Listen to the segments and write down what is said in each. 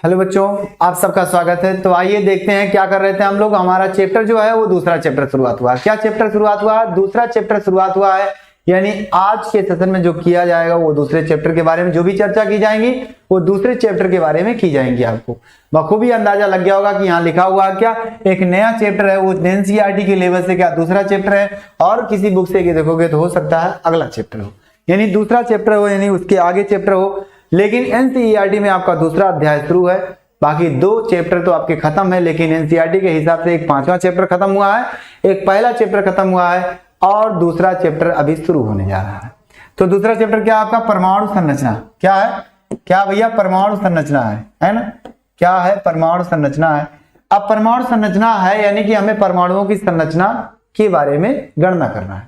Hello बच्चों, आप सबका स्वागत है। तो आइए देखते हैं क्या कर रहे थे हम लोग। हमारा चैप्टर जो है वो दूसरा चैप्टर शुरुआत हुआ। क्या चैप्टर शुरुआत हुआ? दूसरा चैप्टर शुरुआत हुआ है। यानी आज के सेशन में जो किया जाएगा वो दूसरे चैप्टर के बारे में, जो भी चर्चा की जाएंगी वो दूसरे चैप्टर के बारे में की जाएंगी। आपको बखूबी अंदाजा लग गया होगा कि यहाँ लिखा हुआ क्या, एक नया चैप्टर है, वो एनसीईआरटी के लेवल से क्या दूसरा चैप्टर है, और किसी बुक से देखोगे तो हो सकता है अगला चैप्टर हो, यानी दूसरा चैप्टर हो, यानी उसके आगे चैप्टर हो। लेकिन एनसीईआरटी में आपका दूसरा अध्याय शुरू है। बाकी दो चैप्टर तो आपके खत्म है, लेकिन एनसीईआरटी के हिसाब से एक 5वां चैप्टर खत्म हुआ है, एक पहला चैप्टर खत्म हुआ है और दूसरा चैप्टर अभी शुरू होने जा रहा है। तो दूसरा चैप्टर क्या आपका? परमाणु संरचना। क्या है? क्या भैया? परमाणु संरचना है ना? क्या है? परमाणु संरचना है। अब परमाणु संरचना है यानी कि हमें परमाणुओं की संरचना के बारे में गणना करना है।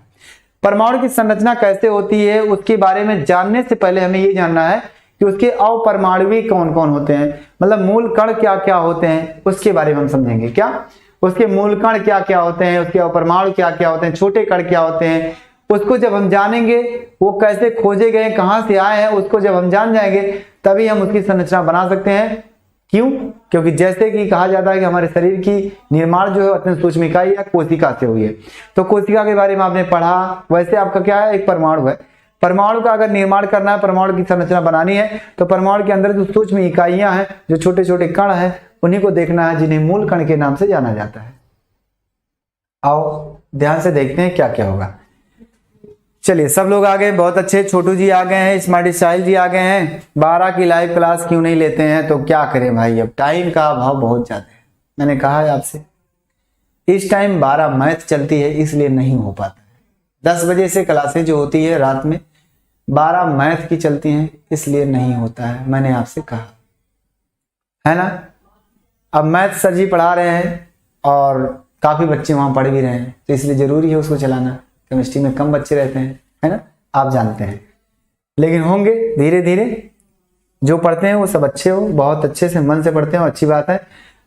परमाणु की संरचना कैसे होती है उसके बारे में जानने से पहले हमें ये जानना है कि उसके अपरमाणुविक कौन कौन होते हैं, मतलब मूल कण क्या क्या होते हैं, उसके बारे में हम समझेंगे। क्या उसके मूल कण क्या क्या होते हैं, उसके अपरमाणु क्या क्या होते हैं, छोटे कण क्या होते हैं, उसको जब हम जानेंगे, वो कैसे खोजे गए, कहां से आए हैं, उसको जब हम जान जाएंगे तभी हम उसकी संरचना बना सकते हैं। क्यों? क्योंकि जैसे कि कहा जाता है कि हमारे शरीर की निर्माण जो है अत्यंत सूक्ष्म इकाई है, कोशिका से हुई है। तो कोशिका के बारे में आपने पढ़ा, वैसे आपका क्या है? एक परमाणु है। परमाणु का अगर निर्माण करना है, परमाणु की संरचना बनानी है, तो परमाणु के अंदर जो सूक्ष्म इकाइयां हैं, जो छोटे छोटे कण हैं, उन्हीं को देखना है, जिन्हें मूल कण के नाम से जाना जाता है। आओ ध्यान से देखते हैं क्या क्या होगा। चलिए, सब लोग आ गए, बहुत अच्छे। छोटू जी आ गए हैं, स्मार्ट स्टाइल जी आ गए हैं। 12 की लाइव क्लास क्यों नहीं लेते हैं? तो क्या करें भाई, अब टाइम का अभाव बहुत ज्यादा है। मैंने कहा है आपसे, इस टाइम 12 मैथ चलती है, इसलिए नहीं हो पाता है। 10 बजे से क्लासें जो होती है रात में, 12 मैथ की चलती हैं, इसलिए नहीं होता है। मैंने आपसे कहा है ना। अब मैथ सर जी पढ़ा रहे हैं और काफी बच्चे वहां पढ़ भी रहे हैं, तो इसलिए जरूरी है उसको चलाना। केमिस्ट्री में कम बच्चे रहते हैं, है ना, आप जानते हैं, लेकिन होंगे धीरे धीरे। जो पढ़ते हैं वो सब अच्छे हो, बहुत अच्छे से मन से पढ़ते हो, अच्छी बात है।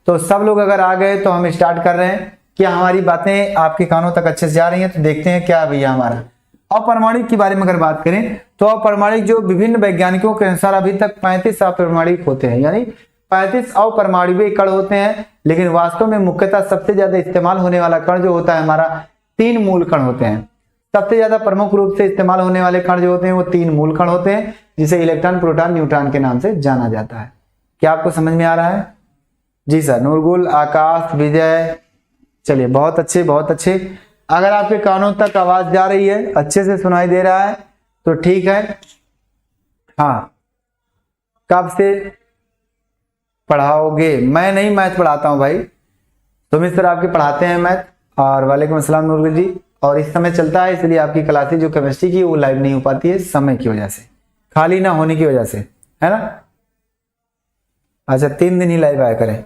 तो सब लोग अगर आ गए तो हम स्टार्ट कर रहे हैं। क्या हमारी बातें आपके कानों तक अच्छे से जा रही हैं? तो देखते हैं क्या भैया हमारा अपरमाणुक के बारे में अगर बात करें तो अपरमाणुक जो विभिन्न वैज्ञानिकों के अनुसार अभी तक 35 अपरमाणुक होते हैं, यानी 35 अपरमाणुविक कण होते हैं। लेकिन वास्तव में मुख्यतः सबसे ज्यादा इस्तेमाल होने वाला कण जो होता है हमारा, 3 मूल कण होते हैं। सबसे ज्यादा प्रमुख रूप से इस्तेमाल होने वाले कण जो होते हैं वो 3 मूल कण होते हैं, जिसे इलेक्ट्रॉन, प्रोटॉन, न्यूट्रॉन के नाम से जाना जाता है। क्या आपको समझ में आ रहा है? जी सर। नूरगुल, आकाश, विजय, चलिए बहुत अच्छे बहुत अच्छे। अगर आपके कानों तक आवाज जा रही है, अच्छे से सुनाई दे रहा है तो ठीक है। हाँ, कब से पढ़ाओगे? मैं नहीं मैथ पढ़ाता हूं भाई, सुमित सर आपके पढ़ाते हैं मैथ। और वालेकुम अस्सलाम नूरगुल जी। और इस समय चलता है, इसलिए आपकी क्लासेज जो केमिस्ट्री की वो लाइव नहीं हो पाती है समय की वजह से, खाली ना होने की वजह से, है ना। अच्छा, 3 दिन ही लाइव आया करें।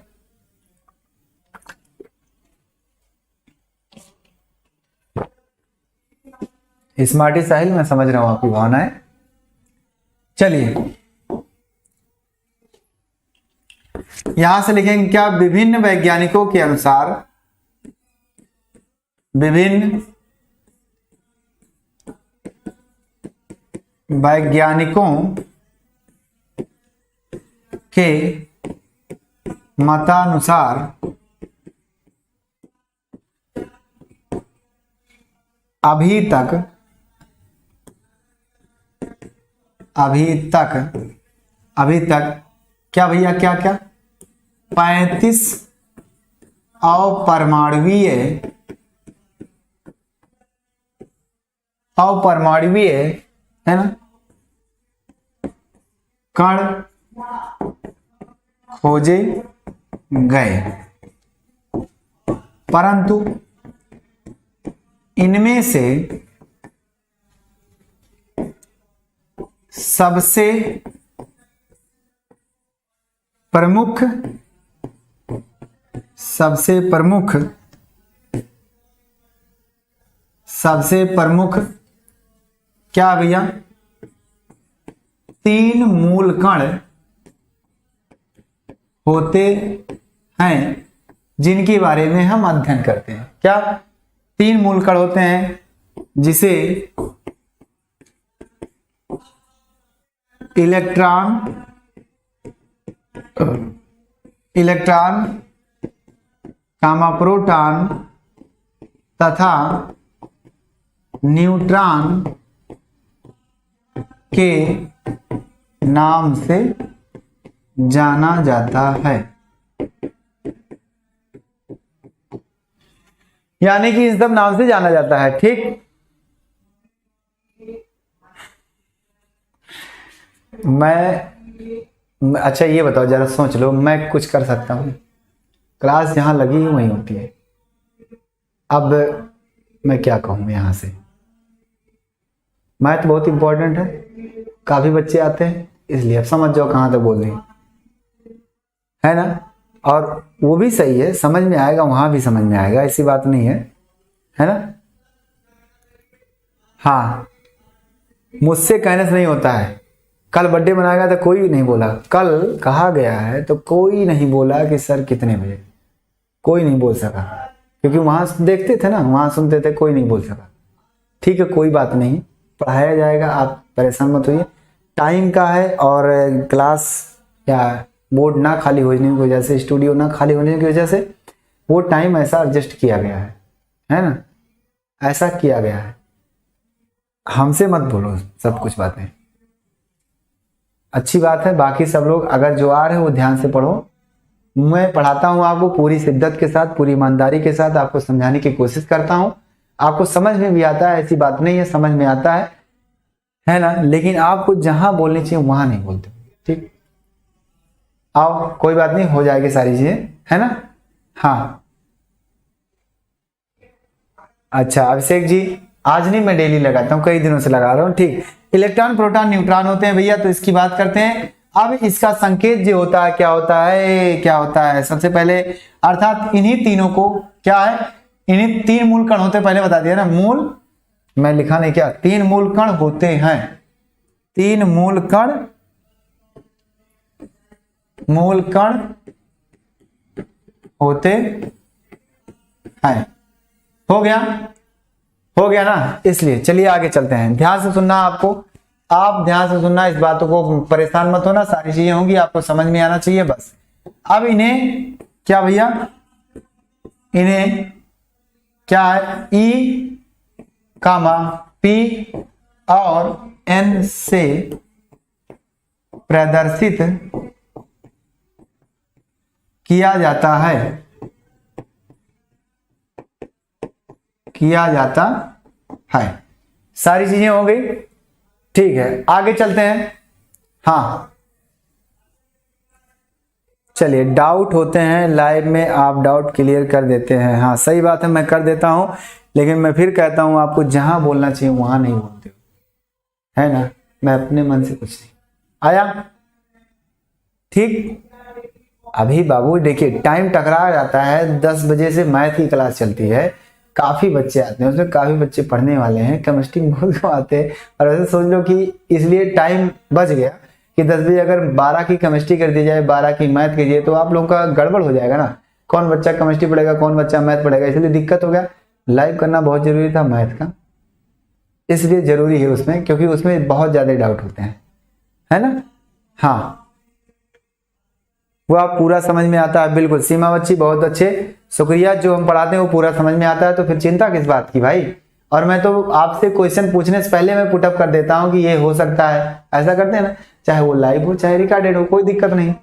स्मार्टी साहिल, मैं समझ रहा हूं आपकी भावनाएं। चलिए यहां से लिखेंगे क्या? विभिन्न वैज्ञानिकों के अनुसार, विभिन्न वैज्ञानिकों के मतानुसार अभी तक क्या भैया, क्या क्या 35 अपरमाणुवीय है ना कण खोजे गए, परंतु इनमें से सबसे प्रमुख क्या भैया? 3 मूल कण होते हैं जिनके बारे में हम अध्ययन करते हैं। क्या 3 मूल कण होते हैं, जिसे इलेक्ट्रॉन, इलेक्ट्रॉन कामा प्रोटॉन तथा न्यूट्रॉन के नाम से जाना जाता है। यानी कि इन सब नाम से जाना जाता है। ठीक, मैं अच्छा ये बताओ जरा, सोच लो, मैं कुछ कर सकता हूं? क्लास जहां लगी वहीं होती है। अब मैं क्या कहूं यहां से? मैथ बहुत इंपॉर्टेंट है, काफी बच्चे आते हैं, इसलिए अब समझ जाओ कहां तक बोल रही है ना। और वो भी सही है, समझ में आएगा, वहां भी समझ में आएगा, ऐसी बात नहीं है ना। हाँ, मुझसे कहने से नहीं होता है। कल बर्थडे मनाएगा तो कोई नहीं बोला, कल कहा गया है तो कोई नहीं बोला कि सर कितने बजे, कोई नहीं बोल सका, क्योंकि वहां देखते थे ना, वहां सुनते थे, कोई नहीं बोल सका। ठीक है, कोई बात नहीं, पढ़ाया जाएगा, आप परेशान मत होइए। टाइम का है, और क्लास या बोर्ड ना खाली होने की वजह से, स्टूडियो ना खाली होने की वजह से वो टाइम ऐसा एडजस्ट किया गया है ना, ऐसा किया गया है। हमसे मत बोलो सब कुछ बातें, अच्छी बात है। बाकी सब लोग अगर जो आ रहे हैं वो ध्यान से पढ़ो। मैं पढ़ाता हूँ आपको पूरी शिद्दत के साथ, पूरी ईमानदारी के साथ आपको समझाने की कोशिश करता हूँ। आपको समझ में भी आता है, ऐसी बात नहीं है, समझ में आता है ना। लेकिन आपको जहां बोलनी चाहिए वहां नहीं बोलते। ठीक, आओ, कोई बात नहीं, हो जाएगी सारी चीजें, है ना। हाँ, अच्छा अभिषेक जी, आज नहीं, मैं डेली लगाता हूँ, कई दिनों से लगा रहा हूँ। ठीक, इलेक्ट्रॉन प्रोटॉन न्यूट्रॉन होते हैं भैया, तो इसकी बात करते हैं। अब इसका संकेत जो होता है, क्या होता है सबसे पहले, अर्थात इन्हीं तीनों को क्या है, इन्हीं 3 मूल कण होते, पहले बता दिया ना, मूल, मैं लिखा नहीं क्या, 3 मूल कण होते हैं, 3 मूल कण होते हैं। हो गया ना। इसलिए चलिए आगे चलते हैं, ध्यान से सुनना, आप ध्यान से सुनना, इस बातों को परेशान मत होना, सारी चीजें होंगी, आपको समझ में आना चाहिए बस। अब इन्हें क्या भैया, इन्हें क्या है, ई कामा पी और एन से प्रदर्शित किया जाता है। सारी चीजें हो गई। ठीक है, आगे चलते हैं। हाँ, चलिए, डाउट होते हैं लाइव में, आप डाउट क्लियर कर देते हैं। हाँ सही बात है, मैं कर देता हूं, लेकिन मैं फिर कहता हूं आपको जहां बोलना चाहिए वहां नहीं बोलते हो, है ना। मैं अपने मन से कुछ नहीं आया। ठीक, अभी बाबू देखिए, टाइम टकरा जाता है, 10 बजे से मैथ की क्लास चलती है, काफी बच्चे आते हैं, उसमें काफी बच्चे पढ़ने वाले हैं, केमिस्ट्री बहुत कम आते हैं, और ऐसे सोच लो कि इसलिए टाइम बच गया कि 10 बजे अगर 12 की केमिस्ट्री कर दी जाए, 12 की मैथ कीजिए, तो आप लोगों का गड़बड़ हो जाएगा ना। कौन बच्चा केमिस्ट्री पढ़ेगा, कौन बच्चा मैथ पढ़ेगा, इसलिए दिक्कत हो गया। लाइव करना बहुत जरूरी था मैथ का, इसलिए जरूरी है उसमें, क्योंकि उसमें बहुत ज्यादा डाउट होते हैं, है ना। हाँ, वो आप पूरा समझ में आता है, बिल्कुल सीमा बच्ची, बहुत अच्छे, शुक्रिया। जो हम पढ़ाते हैं वो पूरा समझ में आता है, तो फिर चिंता किस बात की भाई। और मैं तो आपसे क्वेश्चन पूछने से पहले मैं पुटअप कर देता हूं कि ये हो सकता है, ऐसा करते हैं ना, चाहे वो लाइव हो चाहे रिकॉर्डेड हो, कोई दिक्कत नहीं।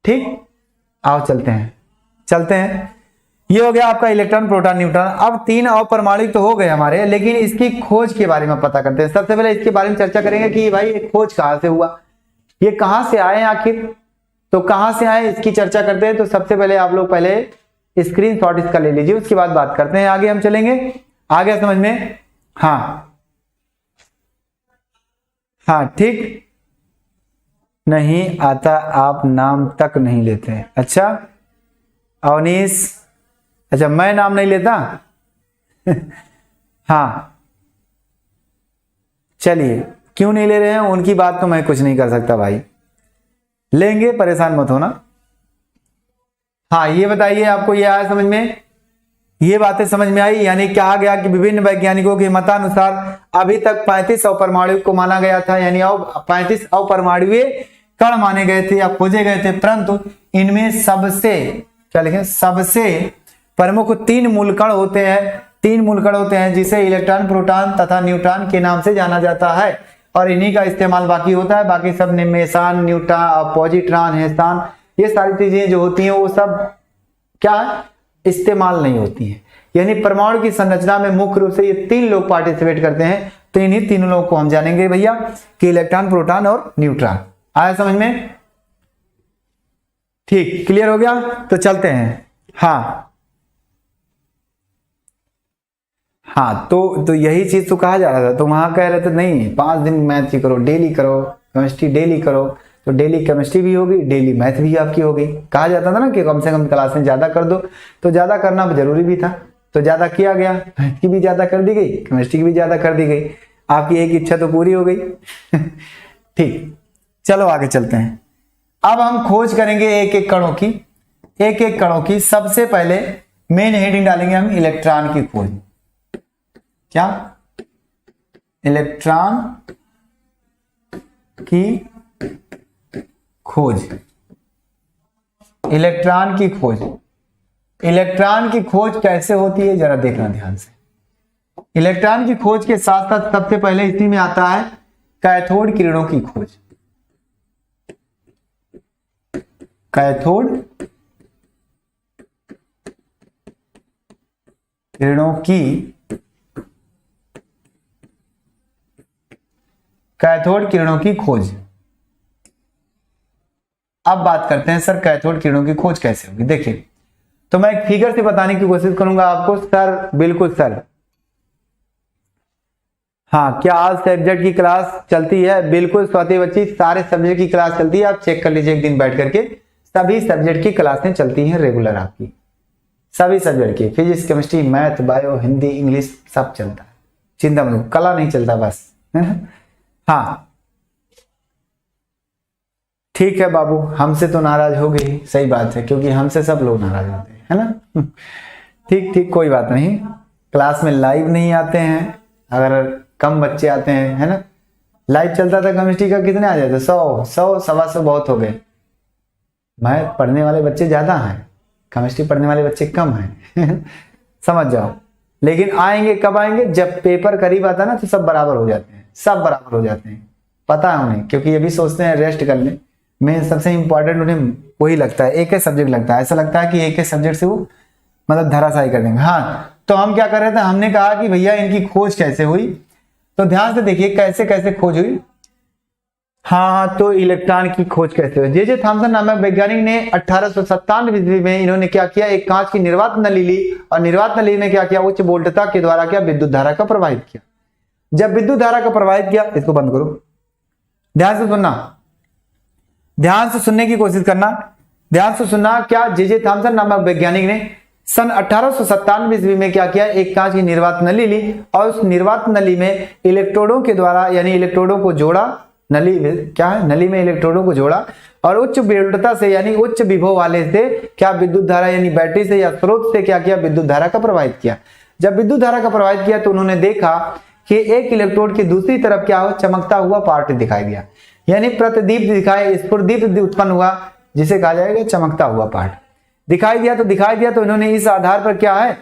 ठीक, आओ चलते हैं। ये हो गया आपका इलेक्ट्रॉन प्रोटॉन न्यूट्रॉन। अब 3 अपरमाणु तो हो गए हमारे, लेकिन इसकी खोज के बारे में पता करते हैं। सबसे पहले इसके बारे में चर्चा करेंगे कि भाई ये खोज कहां से हुआ, ये कहां से आए आखिर, तो कहां से आए इसकी चर्चा करते हैं। तो सबसे पहले आप लोग पहले स्क्रीनशॉट इसका ले लीजिए, उसके बाद बात करते हैं, आगे हम चलेंगे। आ गया समझ में। हाँ ठीक, नहीं आता, आप नाम तक नहीं लेते। अच्छा अवनीश, अच्छा मैं नाम नहीं लेता हाँ चलिए, क्यों नहीं ले रहे हैं उनकी बात तो मैं कुछ नहीं कर सकता भाई, लेंगे, परेशान मत होना। हाँ ये बताइए, आपको ये आया समझ में, ये बातें समझ में आई। यानी कहा गया कि विभिन्न वैज्ञानिकों के मतानुसार अभी तक 35 अपरमाणु को माना गया था, यानी 35 अपरमाणुए कण माने गए थे या खोजे गए थे, परंतु इनमें सबसे क्या लिखें, सबसे प्रमुख 3 मूलकण होते हैं, 3 मूलकण होते हैं जिसे इलेक्ट्रॉन, प्रोटॉन तथा न्यूट्रॉन के नाम से जाना जाता है, और इन्हीं का इस्तेमाल बाकी होता है। बाकी सब मेसान, न्यूट्रॉन, पॉजिट्रॉन, हेसान, ये सारी चीजें जो होती हैं वो सब क्या इस्तेमाल नहीं होती हैं। यानी परमाणु की संरचना में मुख्य रूप से ये 3 लोग पार्टिसिपेट करते हैं, तो इन्हीं तीनों लोगों को हम जानेंगे भैया कि इलेक्ट्रॉन, प्रोटॉन और न्यूट्रॉन। आया समझ में? ठीक, क्लियर हो गया? तो चलते हैं। हाँ तो यही चीज तो कहा जा रहा था, तो वहां कह रहे थे नहीं 5 दिन मैथ ही करो, डेली करो केमिस्ट्री, डेली करो, तो डेली केमिस्ट्री भी होगी, डेली मैथ भी आपकी होगी। कहा जाता था ना कि कम से कम क्लास में ज्यादा कर दो, तो ज्यादा करना जरूरी भी था, तो ज्यादा किया गया, मैथ की भी ज्यादा कर दी गई, केमिस्ट्री की भी ज्यादा कर दी गई, आपकी एक इच्छा तो पूरी हो गई। ठीक, चलो आगे चलते हैं। अब हम खोज करेंगे एक एक कणों की। सबसे पहले मेन हेडिंग डालेंगे हम इलेक्ट्रॉन की खोज। क्या? इलेक्ट्रॉन की खोज। इलेक्ट्रॉन की खोज, इलेक्ट्रॉन की खोज कैसे होती है जरा देखना ध्यान से। इलेक्ट्रॉन की खोज के साथ साथ सबसे पहले इसी में आता है कैथोड किरणों की खोज। कैथोड किरणों की खोज। अब बात करते हैं सर कैथोड किरणों की खोज कैसे होगी। देखिए, तो मैं एक फिगर से बताने की कोशिश करूंगा आपको। सर बिल्कुल सर, हाँ, क्या आज सब्जेक्ट की क्लास चलती है? बिल्कुल स्वाति बच्ची, सारे सब्जेक्ट की क्लास चलती है, आप चेक कर लीजिए एक दिन बैठ करके। सभी सब्जेक्ट की क्लासें चलती हैं रेगुलर आपकी, सभी सब्जेक्ट की, physics, chemistry, math, bio, Hindi, English सब चलता है, चिंता मत, कला नहीं चलता बस। हाँ ठीक है बाबू, हमसे तो नाराज हो गई, सही बात है, क्योंकि हमसे सब लोग नाराज होते हैं, है ना। ठीक, कोई बात नहीं, क्लास में लाइव नहीं आते हैं, अगर कम बच्चे आते हैं, है ना। लाइव चलता था केमिस्ट्री का, कितने आ जाते? 100, 100 बहुत हो गए। मैथ पढ़ने वाले बच्चे ज्यादा हैं, केमिस्ट्री पढ़ने वाले बच्चे कम हैं। समझ जाओ। लेकिन आएंगे कब आएंगे? जब पेपर करीब आता है ना, तो सब बराबर हो जाते हैं, सब बराबर हो जाते हैं, पता है उन्हें, क्योंकि ये भी सोचते हैं रेस्ट कर लें। मैं सबसे इंपॉर्टेंट उन्हें वही लगता है, एक ही सब्जेक्ट लगता है, ऐसा लगता है कि एक ही सब्जेक्ट से वो मतलब धराशायी कर देंगे। हाँ, तो हम क्या कर रहे थे, हमने कहा कि भैया इनकी खोज कैसे हुई, तो ध्यान से देखिए कैसे कैसे खोज हुई। हाँ, तो इलेक्ट्रॉन की खोज कैसे हुई? जे थॉमसन नामक वैज्ञानिक ने 1897 ईस्वी में इन्होंने क्या किया, एक कांच की निर्वात नली ली, और निर्वात नली में क्या किया, उच्च वोल्टता के द्वारा क्या, विद्युत धारा का प्रवाहित किया। जब विद्युत धारा का प्रवाहित किया, इसको बंद करो, ध्यान से सुनना, ध्यान से सुनने की कोशिश करना, ध्यान से सुनना। क्या जे थॉमसन नामक वैज्ञानिक ने सन 1897 ईस्वी में क्या किया, एक कांच की निर्वात नली ली, और उस निर्वात नली में इलेक्ट्रोडों के द्वारा, यानी इलेक्ट्रोडों को जोड़ा, नली में क्या है, नली में इलेक्ट्रोडों को जोड़ा, और उच्च वोल्टता से यानी उच्च विभव वाले से क्या, विद्युत धारा यानी बैटरी से या स्रोत से क्या किया, विद्युत धारा का प्रवाहित किया। जब विद्युत धारा का प्रवाहित किया तो उन्होंने देखा कि एक इलेक्ट्रोड की दूसरी तरफ क्या हो, चमकता हुआ पार्ट दिखाई दिया, यानी प्रतिदीप्त दिखाई, स्फुरदीप्त उत्पन्न हुआ, जिसे कहा जाएगा चमकता हुआ पार्ट दिखाई दिया। तो इन्होंने इस आधार पर क्या है,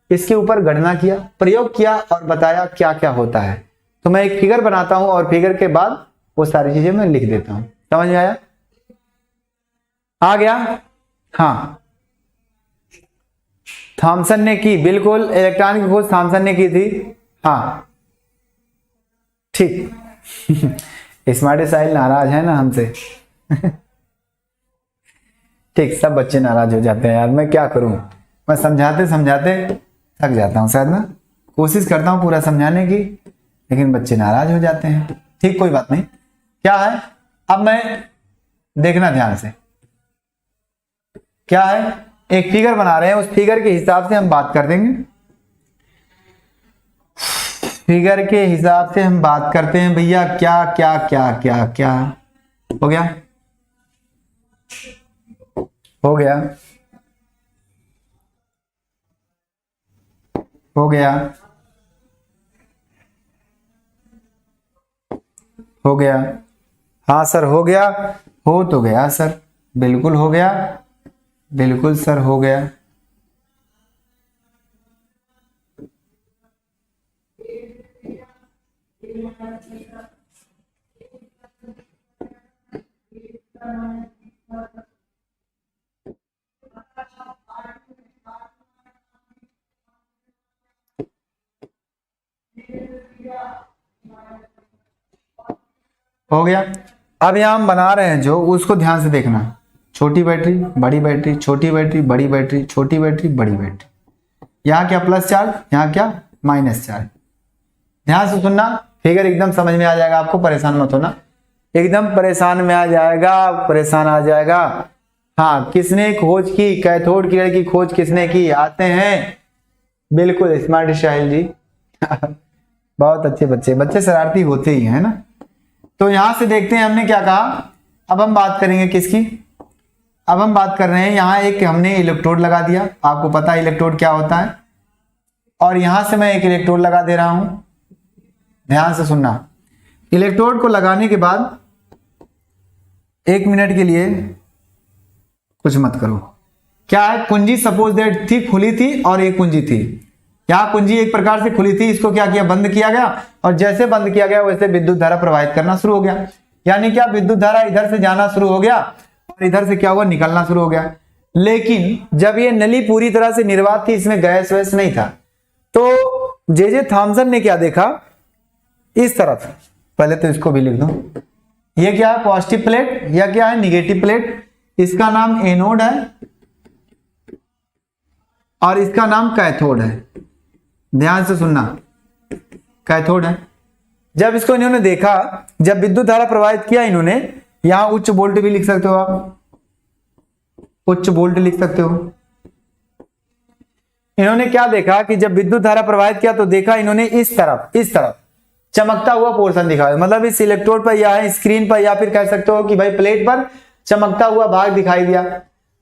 इसके ऊपर गणना किया, प्रयोग किया, और बताया क्या क्या होता है। तो मैं एक फिगर बनाता हूं, और फिगर के बाद वो सारी चीजें मैं लिख देता हूं। समझ में आया? आ गया? हाँ, थॉमसन ने की, बिल्कुल इलेक्ट्रॉन की खोज थॉमसन ने की थी। हाँ ठीक। स्मार्ट साहिल नाराज है ना हमसे। ठीक, सब बच्चे नाराज हो जाते हैं यार, मैं क्या करूं, मैं समझाते समझाते थक जाता हूं शायद ना, कोशिश करता हूं पूरा समझाने की, लेकिन बच्चे नाराज हो जाते हैं। ठीक, कोई बात नहीं। क्या है, अब मैं देखना ध्यान से, क्या है, एक फिगर बना रहे हैं, उस फिगर के हिसाब से हम बात कर देंगे। फिगर के हिसाब से हम बात करते हैं भैया, क्या क्या क्या क्या क्या हो गया, हो गया, हो गया, हो गया, हाँ सर हो गया। हो तो गया सर, बिल्कुल हो गया, बिल्कुल सर हो गया। हो गया। अब यहाँ हम बना रहे हैं जो, उसको ध्यान से देखना। छोटी बैटरी, बड़ी बैटरी, छोटी बैटरी, बड़ी बैटरी, छोटी बैटरी, बड़ी बैटरी। यहाँ क्या प्लस चार्ज, यहाँ क्या माइनस चार्ज। ध्यान से सुनना, फिगर एकदम समझ में आ जाएगा आपको, परेशान मत होना, एकदम परेशान में आ जाएगा, परेशान आ जाएगा। हाँ, किसने खोज की, कैथोड किरण की खोज किसने की, आते हैं बिल्कुल स्मार्ट स्टाइल जी। बहुत अच्छे बच्चे, बच्चे शरारती होते ही हैं ना। तो यहां से देखते हैं हमने क्या कहा। अब हम बात करेंगे किसकी, अब हम बात कर रहे हैं यहाँ एक हमने इलेक्ट्रोड लगा दिया, आपको पता है इलेक्ट्रोड क्या होता है, और यहां से मैं एक इलेक्ट्रोड लगा दे रहा हूं। ध्यान से सुनना, इलेक्ट्रोड को लगाने के बाद 1 मिनट के लिए कुछ मत करो। क्या है, कुंजी सपोज दैट थी, खुली थी और एक कुंजी थी। यहाँ कुंजी एक प्रकार से खुली थी, इसको क्या किया, बंद किया गया, और जैसे बंद किया गया वैसे विद्युत धारा प्रवाहित करना शुरू हो गया। यानी क्या, विद्युत धारा इधर से जाना शुरू हो गया और इधर से क्या हुआ, निकलना शुरू हो गया। लेकिन जब ये नली पूरी तरह से निर्वात थी, इसमें गैस वैस नहीं था, तो जे थॉमसन ने क्या देखा, इस तरफ, पहले तो इसको भी लिख दो, ये क्या है, पॉजिटिव प्लेट, या क्या है, निगेटिव प्लेट। इसका नाम एनोड है और इसका नाम कैथोड है। ध्यान से सुनना, कैथोड है। जब इसको इन्होंने देखा, जब विद्युत धारा प्रवाहित किया इन्होंने, यहां उच्च वोल्ट भी लिख सकते हो आप, उच्च वोल्ट लिख सकते हो। इन्होंने क्या देखा कि जब विद्युत धारा प्रवाहित किया तो देखा इन्होंने इस तरफ चमकता हुआ पोर्शन दिखा, मतलब इस इलेक्ट्रोड पर या स्क्रीन पर, या फिर कह सकते हो कि भाई प्लेट पर चमकता हुआ भाग दिखाई दिया।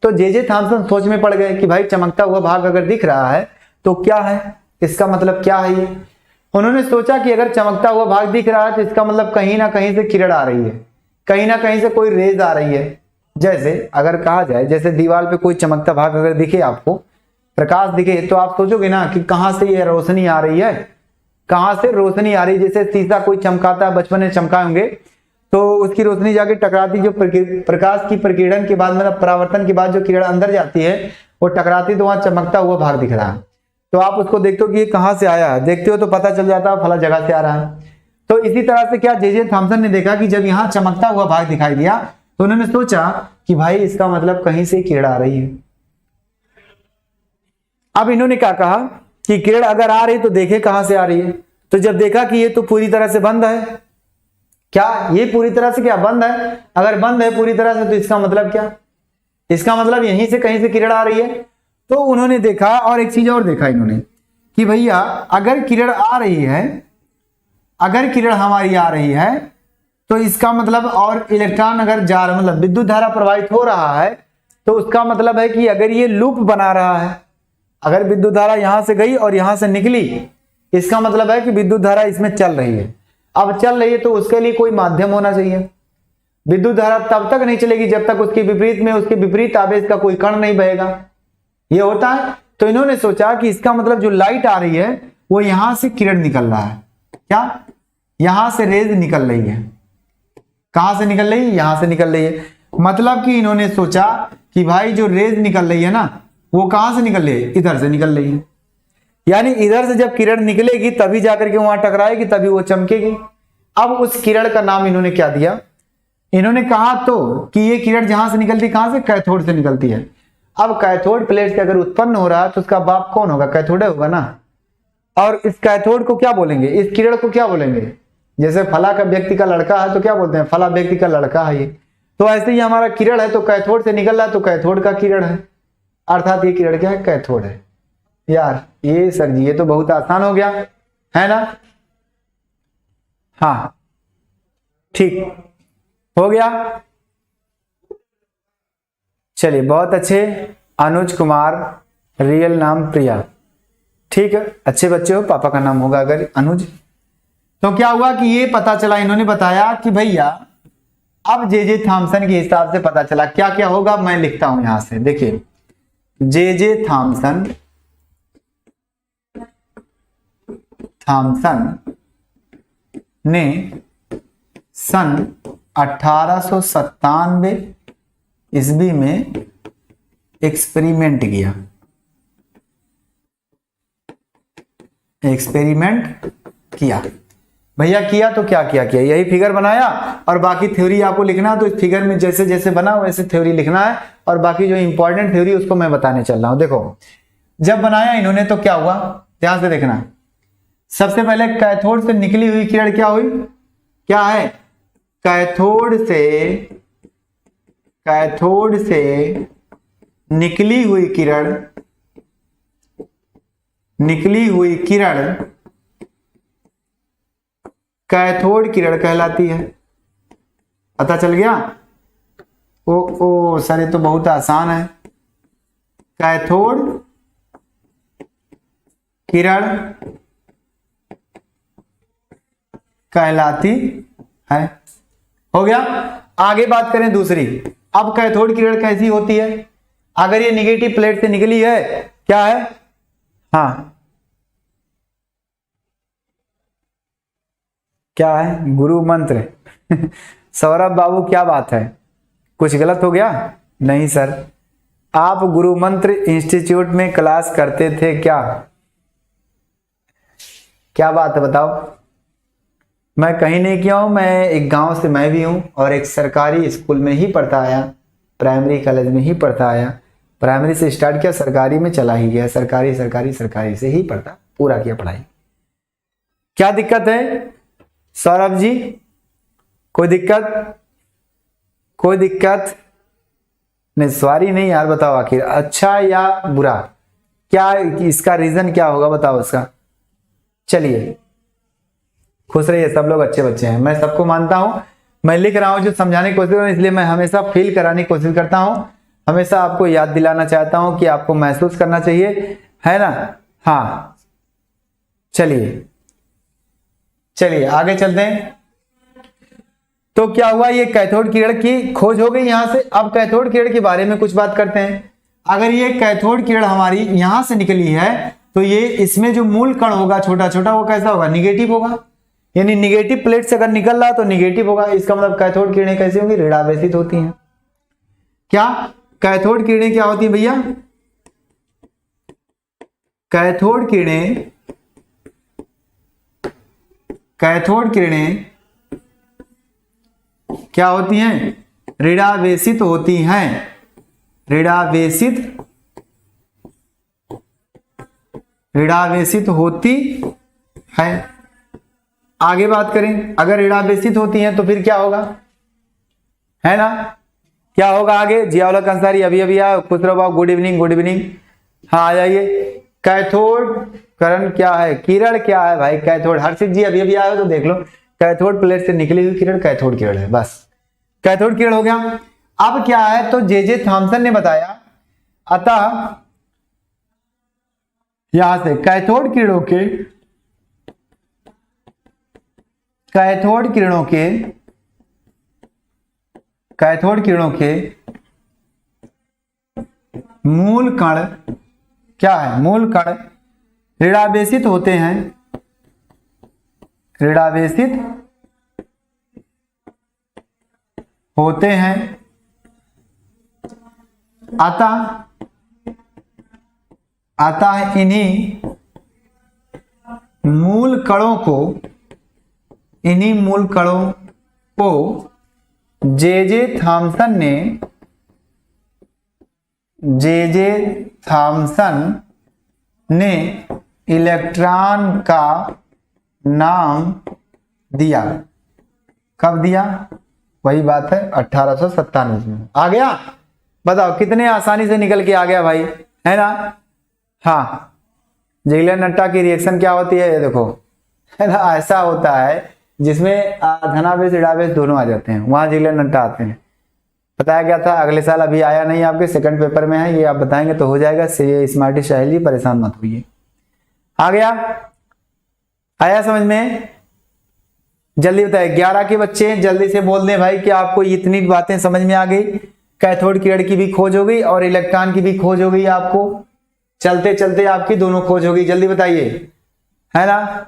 तो जे थॉमसन सोच में पड़ गए कि भाई चमकता हुआ भाग अगर दिख रहा है तो क्या है, इसका मतलब क्या है ये। उन्होंने सोचा कि अगर चमकता हुआ भाग दिख रहा है तो इसका मतलब कहीं ना कहीं से किरण आ रही है, कहीं ना कहीं से कोई रेज आ रही है। जैसे अगर कहा जाए, जैसे दीवार पे कोई चमकता भाग अगर दिखे आपको, प्रकाश दिखे, तो आप सोचोगे ना कि कहां से ये रोशनी आ रही है, कहां से रोशनी आ रही है। जैसे शीशा कोई चमकाता है, बचपन में चमकाए होंगे, तो उसकी रोशनी जाके टकराती, जो प्रकाश की प्रकीर्णन के बाद, मतलब परावर्तन के बाद जो किरण अंदर जाती है वो टकराती, तो वहां चमकता हुआ भाग दिख रहा है। तो आप उसको देखते हो कि ये कहां से आया है, देखते हो तो पता चल जाता है फला जगह से आ रहा है। तो इसी तरह से क्या, जे थॉमसन ने देखा कि जब यहाँ चमकता हुआ भाग दिखाई दिया तो उन्होंने सोचा कि भाई इसका मतलब कहीं से किरण आ रही है। अब इन्होंने क्या कहा कि किरण अगर आ रही तो देखे कहां से आ रही है। तो जब देखा कि ये तो पूरी तरह से बंद है, क्या ये पूरी तरह से क्या बंद है, अगर बंद है पूरी तरह से तो इसका मतलब क्या, इसका मतलब यहीं से कहीं से किरण आ रही है। तो उन्होंने देखा, और एक चीज और देखा इन्होंने कि भैया अगर किरण आ रही है, अगर किरण हमारी आ रही है तो इसका मतलब, और इलेक्ट्रॉन अगर जा रहा, मतलब विद्युत धारा प्रवाहित हो रहा है, तो उसका मतलब है कि अगर ये लूप बना रहा है, अगर विद्युत धारा यहां से गई और यहां से निकली, इसका मतलब है कि विद्युत धारा इसमें चल रही है। अब चल रही है तो उसके लिए कोई माध्यम होना चाहिए। विद्युत धारा तब तक नहीं चलेगी जब तक उसके विपरीत में, उसके विपरीत आवेश का कोई कण नहीं बहेगा, ये होता है। तो इन्होंने सोचा कि इसका मतलब जो लाइट आ रही है वो यहां से किरण निकल रहा है, क्या, यहां से रेज निकल रही है। कहां से निकल रही है, यहां से निकल रही है। मतलब कि इन्होंने सोचा कि भाई जो रेज निकल रही है ना, वो कहां से निकल रही है, इधर से निकल रही है। यानी इधर से जब किरण निकलेगी तभी जाकर के वहां टकराएगी, तभी वो चमकेगी। अब उस किरण का नाम इन्होंने क्या दिया, इन्होंने कहा तो कि ये किरण जहां से निकलती, कहां से, कैथोड से निकलती है। अब कैथोड प्लेट से अगर उत्पन्न हो रहा है तो उसका बाप कौन होगा, कैथोड होगा ना। और इस कैथोड को क्या बोलेंगे, इस किरण को क्या बोलेंगे, जैसे फला का व्यक्ति का लड़का है तो क्या बोलते हैं, फला व्यक्ति का लड़का है ये। तो ऐसे ही हमारा किरण है, तो कैथोड से निकल रहा है तो कैथोड का किरण है, अर्थात ये किरण क्या है, कैथोड है। यार ये सर जी ये तो बहुत आसान हो गया है ना। हाँ ठीक हो गया, चलिए बहुत अच्छे। अनुज कुमार, रियल नाम प्रिया, ठीक है, अच्छे बच्चे हो, पापा का नाम होगा अगर अनुज। तो क्या हुआ कि ये पता चला, इन्होंने बताया कि भैया अब जे थॉमसन के हिसाब से पता चला क्या क्या होगा, मैं लिखता हूं यहां से, देखिए जे थॉमसन ने सन 1897 ईस्वी में एक्सपेरिमेंट किया। भैया किया तो क्या किया यही फिगर बनाया और बाकी थ्योरी आपको लिखना, तो इस फिगर में जैसे जैसे बना वैसे थ्योरी लिखना है, और बाकी जो इंपॉर्टेंट थ्योरी उसको मैं बताने चल रहा हूं। देखो जब बनाया इन्होंने तो क्या हुआ, ध्यान से देखना। सबसे पहले कैथोड से निकली हुई किरण क्या हुई, क्या है, कैथोड से निकली हुई किरण कैथोड किरण कहलाती है। पता चल गया। ओ सर ये तो बहुत आसान है। कैथोड किरण कहलाती है। हो गया। आगे बात करें दूसरी। अब कैथोड किरण कैसी होती है, अगर ये निगेटिव प्लेट से निकली है, क्या है, हाँ क्या है, गुरु मंत्र सौरभ बाबू क्या बात है, कुछ गलत हो गया? नहीं सर, आप गुरु मंत्र इंस्टीट्यूट में क्लास करते थे क्या? क्या बात है बताओ। मैं कहीं नहीं किया हूं, मैं एक गांव से मैं भी हूं और एक सरकारी स्कूल में ही पढ़ता आया, प्राइमरी कॉलेज में ही पढ़ता आया। प्राइमरी से स्टार्ट किया, सरकारी में चला ही गया, सरकारी से ही पढ़ता पूरा किया पढ़ाई। क्या दिक्कत है सौरभ जी? कोई दिक्कत नहीं, सॉरी नहीं यार, बताओ आखिर अच्छा या बुरा, क्या इसका रीजन क्या होगा, बताओ इसका। चलिए खुश रहिए, सब लोग अच्छे बच्चे हैं, मैं सबको मानता हूं। मैं लिख रहा हूं जो समझाने की कोशिश कर रहा हूं, इसलिए मैं हमेशा फील कराने की कोशिश करता हूं, हमेशा आपको याद दिलाना चाहता हूं कि आपको महसूस करना चाहिए, है ना। हाँ चलिए आगे चलते हैं। तो क्या हुआ, ये कैथोड किरण की खोज हो गई यहां से। अब कैथोड किरण के बारे में कुछ बात करते हैं। अगर ये कैथोड किरण हमारी यहां से निकली है तो ये इसमें जो मूल कण होगा छोटा छोटा, वो कैसा होगा, निगेटिव होगा। यानी निगेटिव प्लेट से अगर निकल रहा तो निगेटिव होगा। इसका मतलब कैथोड किरणें कैसी होंगी, ऋणावेशित होती हैं। क्या कैथोड किरणें क्या होती है भैया, कैथोड किरणें क्या होती हैं, ऋणावेशित होती हैं, ऋणावेशित होती है। आगे बात करें, अगर ऋणावेशित होती हैं तो फिर क्या होगा, है ना, क्या होगा आगे। जियाउल हक अंसारी अभी आया, खुश रहो बाबू, गुड इवनिंग। हाँ आ जाइए। कैथोड किरण क्या है, किरण क्या है भाई, कैथोड। हर्षित जी अभी आए हो तो देख लो, कैथोड प्लेट से निकली हुई किरण कैथोड किरण है, बस कैथोड किरण हो गया। अब क्या है, तो जे थॉमसन ने बताया, अतः यहां से कैथोड किरणों के मूल कण क्या है, मूल कण ऋणावेशित होते हैं, अतः इन्हीं मूल कणों को जे थॉमसन ने इलेक्ट्रॉन का नाम दिया। कब दिया, वही बात है 1897 में। आ गया, बताओ कितने आसानी से निकल के आ गया भाई, है ना। हाँ जिगलर नट्टा की रिएक्शन क्या होती है, ये देखो, है ना, ऐसा होता है जिसमें धनावेश ऋणावेश दोनों आ जाते हैं, वहां जिगलर नट्टा आते हैं। बताया गया था, अगले साल अभी आया नहीं, आपके सेकंड पेपर में है, ये आप बताएंगे तो हो जाएगा। स्मार्टी साहिल जी परेशान मत होइए। आ गया, आया समझ में। जल्दी बताइए 11 के बच्चे जल्दी से बोल दें भाई कि आपको इतनी बातें समझ में आ गई। कैथोड किरण की भी खोज हो गई और इलेक्ट्रॉन की भी खोज हो गई, आपको चलते चलते आपकी दोनों खोज हो गई। जल्दी बताइए, है ना?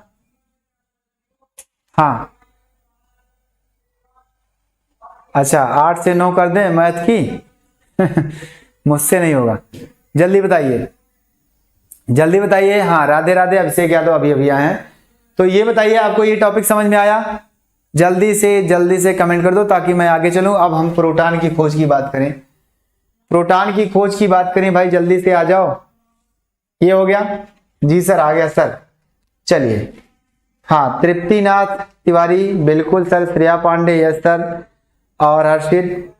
हाँ अच्छा 8 से 9 कर दें मैथ की मुझसे नहीं होगा। जल्दी बताइए, जल्दी बताइए। हाँ राधे राधे अभिषेक यादव अभी अभी आए हैं। तो ये बताइए आपको ये टॉपिक समझ में आया? जल्दी से कमेंट कर दो ताकि मैं आगे चलूं। अब हम प्रोटॉन की खोज की बात करें, प्रोटॉन की खोज की बात करें भाई, जल्दी से आ जाओ। ये हो गया जी सर, आ गया सर। चलिए हाँ तृप्तिनाथ तिवारी बिल्कुल sir, Shreya Pandey yes sir, और हर्षित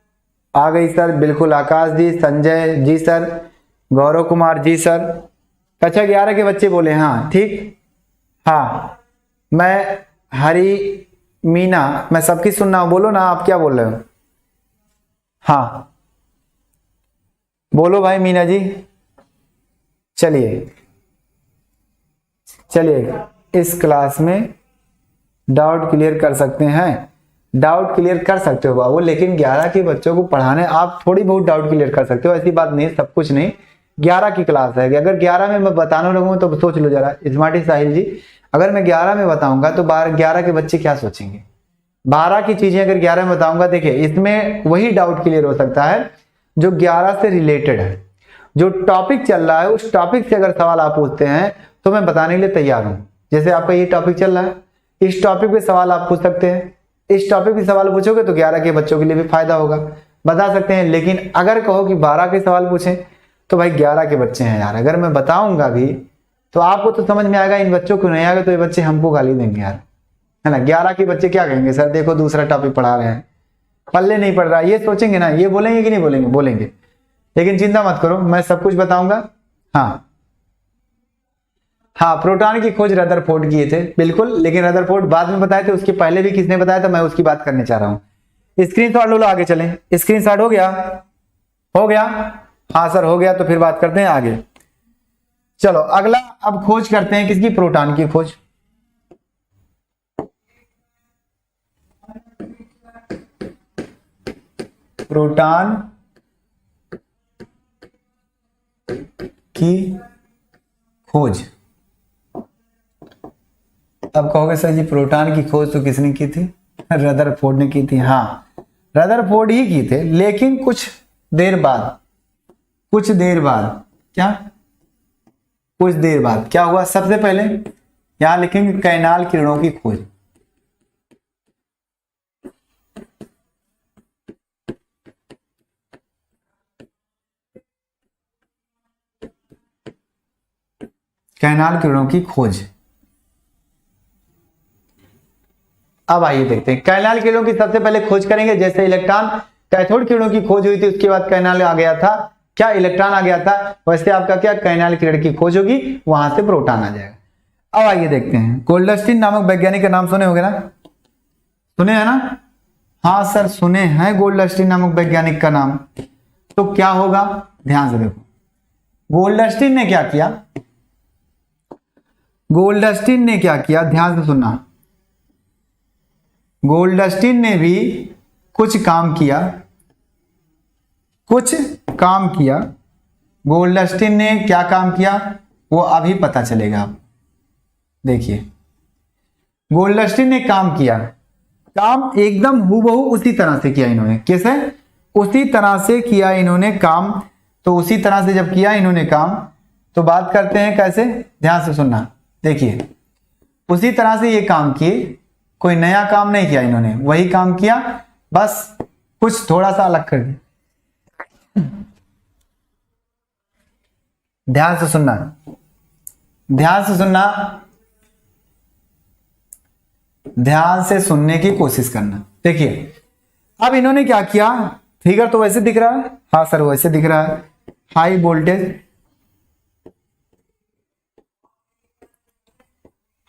आ गई सर बिल्कुल, आकाश जी, संजय जी सर, गौरव कुमार जी सर। अच्छा 11 के बच्चे बोले हाँ ठीक। हाँ मैं हरी मीना, मैं सबकी सुन रहा हूं, बोलो ना आप क्या बोल रहे हो। हाँ बोलो भाई मीना जी। चलिए इस क्लास में डाउट क्लियर कर सकते हैं, डाउट क्लियर कर सकते हो बाबू, लेकिन 11 के बच्चों को पढ़ाने आप थोड़ी बहुत डाउट क्लियर कर सकते हो, ऐसी बात नहीं, सब कुछ नहीं। 11 की क्लास है, अगर 11 में मैं बताने लगूँ तो सोच लो जरा स्मार्टी साहिल जी, अगर मैं 11 में बताऊंगा तो 11 के बच्चे क्या सोचेंगे। 12 की चीजें अगर 11 में बताऊंगा, देखिए इसमें वही डाउट क्लियर हो सकता है जो 11 से रिलेटेड है, जो टॉपिक चल रहा है उस टॉपिक से अगर सवाल आप पूछते हैं तो मैं बताने के लिए तैयार हूं। जैसे आपका ये टॉपिक चल रहा है, इस टॉपिक पे सवाल आप पूछ सकते हैं, इस टॉपिक पे सवाल पूछोगे तो 11 के बच्चों के लिए भी फायदा होगा, बता सकते हैं। लेकिन अगर कहो कि 12 के सवाल पूछें तो भाई 11 के बच्चे हैं यार, अगर मैं बताऊंगा भी तो आपको तो समझ में आएगा, इन बच्चों को नहीं आएगा तो ये बच्चे हमको गाली देंगे यार, है ना। 11 के बच्चे क्या कहेंगे, सर देखो दूसरा टॉपिक पढ़ा रहे हैं, पल्ले नहीं पड़ रहा, ये सोचेंगे ना, ये बोलेंगे कि नहीं बोलेंगे, बोलेंगे। लेकिन चिंता मत करो, मैं सब कुछ बताऊंगा। हाँ प्रोटॉन की खोज रदरफोर्ड किए थे बिल्कुल, लेकिन रदरफोर्ड बाद में बताए थे, उसके पहले भी किसने बताया था, मैं उसकी बात करने चाह रहा हूँ। स्क्रीनशॉट लो, आगे चलें। स्क्रीनशॉट हो गया, हो गया, हाँ सर हो गया, तो फिर बात करते हैं आगे। चलो अगला अब खोज करते हैं किसकी, प्रोटॉन की खोज। प्रोटॉन की खोज। अब कहोगे सर जी प्रोटॉन की खोज तो किसने की थी, रदरफोर्ड ने की थी। हाँ रदरफोर्ड ही की थे, लेकिन कुछ देर बाद क्या हुआ, सबसे पहले यहां लिखेंगे कैनाल किरणों की खोज। कैनाल किरणों की खोज। अब आइए देखते हैं कैनाल किरणों की सबसे पहले खोज करेंगे। जैसे इलेक्ट्रॉन कैथोड किरणों की खोज हुई थी, उसके बाद कैनाल आ गया था, क्या इलेक्ट्रॉन आ गया था, वैसे आपका क्या कैनाल किरण की खोज होगी, वहां से प्रोटॉन आ जाएगा। अब आइए देखते हैं, गोल्डस्टीन नामक वैज्ञानिक का नाम सुने होंगे ना, सुने हैं ना? हाँ सर सुने हैं गोल्डस्टीन नामक वैज्ञानिक का नाम। तो क्या होगा, ध्यान से देखो, गोल्डस्टीन ने क्या किया, गोल्डस्टीन ने क्या किया, ध्यान से सुनना। गोल्डस्टीन ने भी कुछ काम किया, गोल्डस्टीन ने क्या काम किया वो अभी पता चलेगा। आप देखिए गोल्डस्टीन ने काम किया, काम एकदम हूबहू उसी तरह से किया इन्होंने। कैसे? उसी तरह से किया इन्होंने काम। तो उसी तरह से जब किया इन्होंने काम, तो बात करते हैं कैसे, ध्यान से सुनना। देखिए उसी तरह से ये काम किए, कोई नया काम नहीं किया इन्होंने, वही काम किया, बस कुछ थोड़ा सा अलग कर दिया। ध्यान से सुनना, ध्यान से सुनना, ध्यान से सुनने की कोशिश करना। देखिए अब इन्होंने क्या किया, फिगर तो वैसे दिख रहा है, हाँ सर वैसे दिख रहा है, हाई वोल्टेज,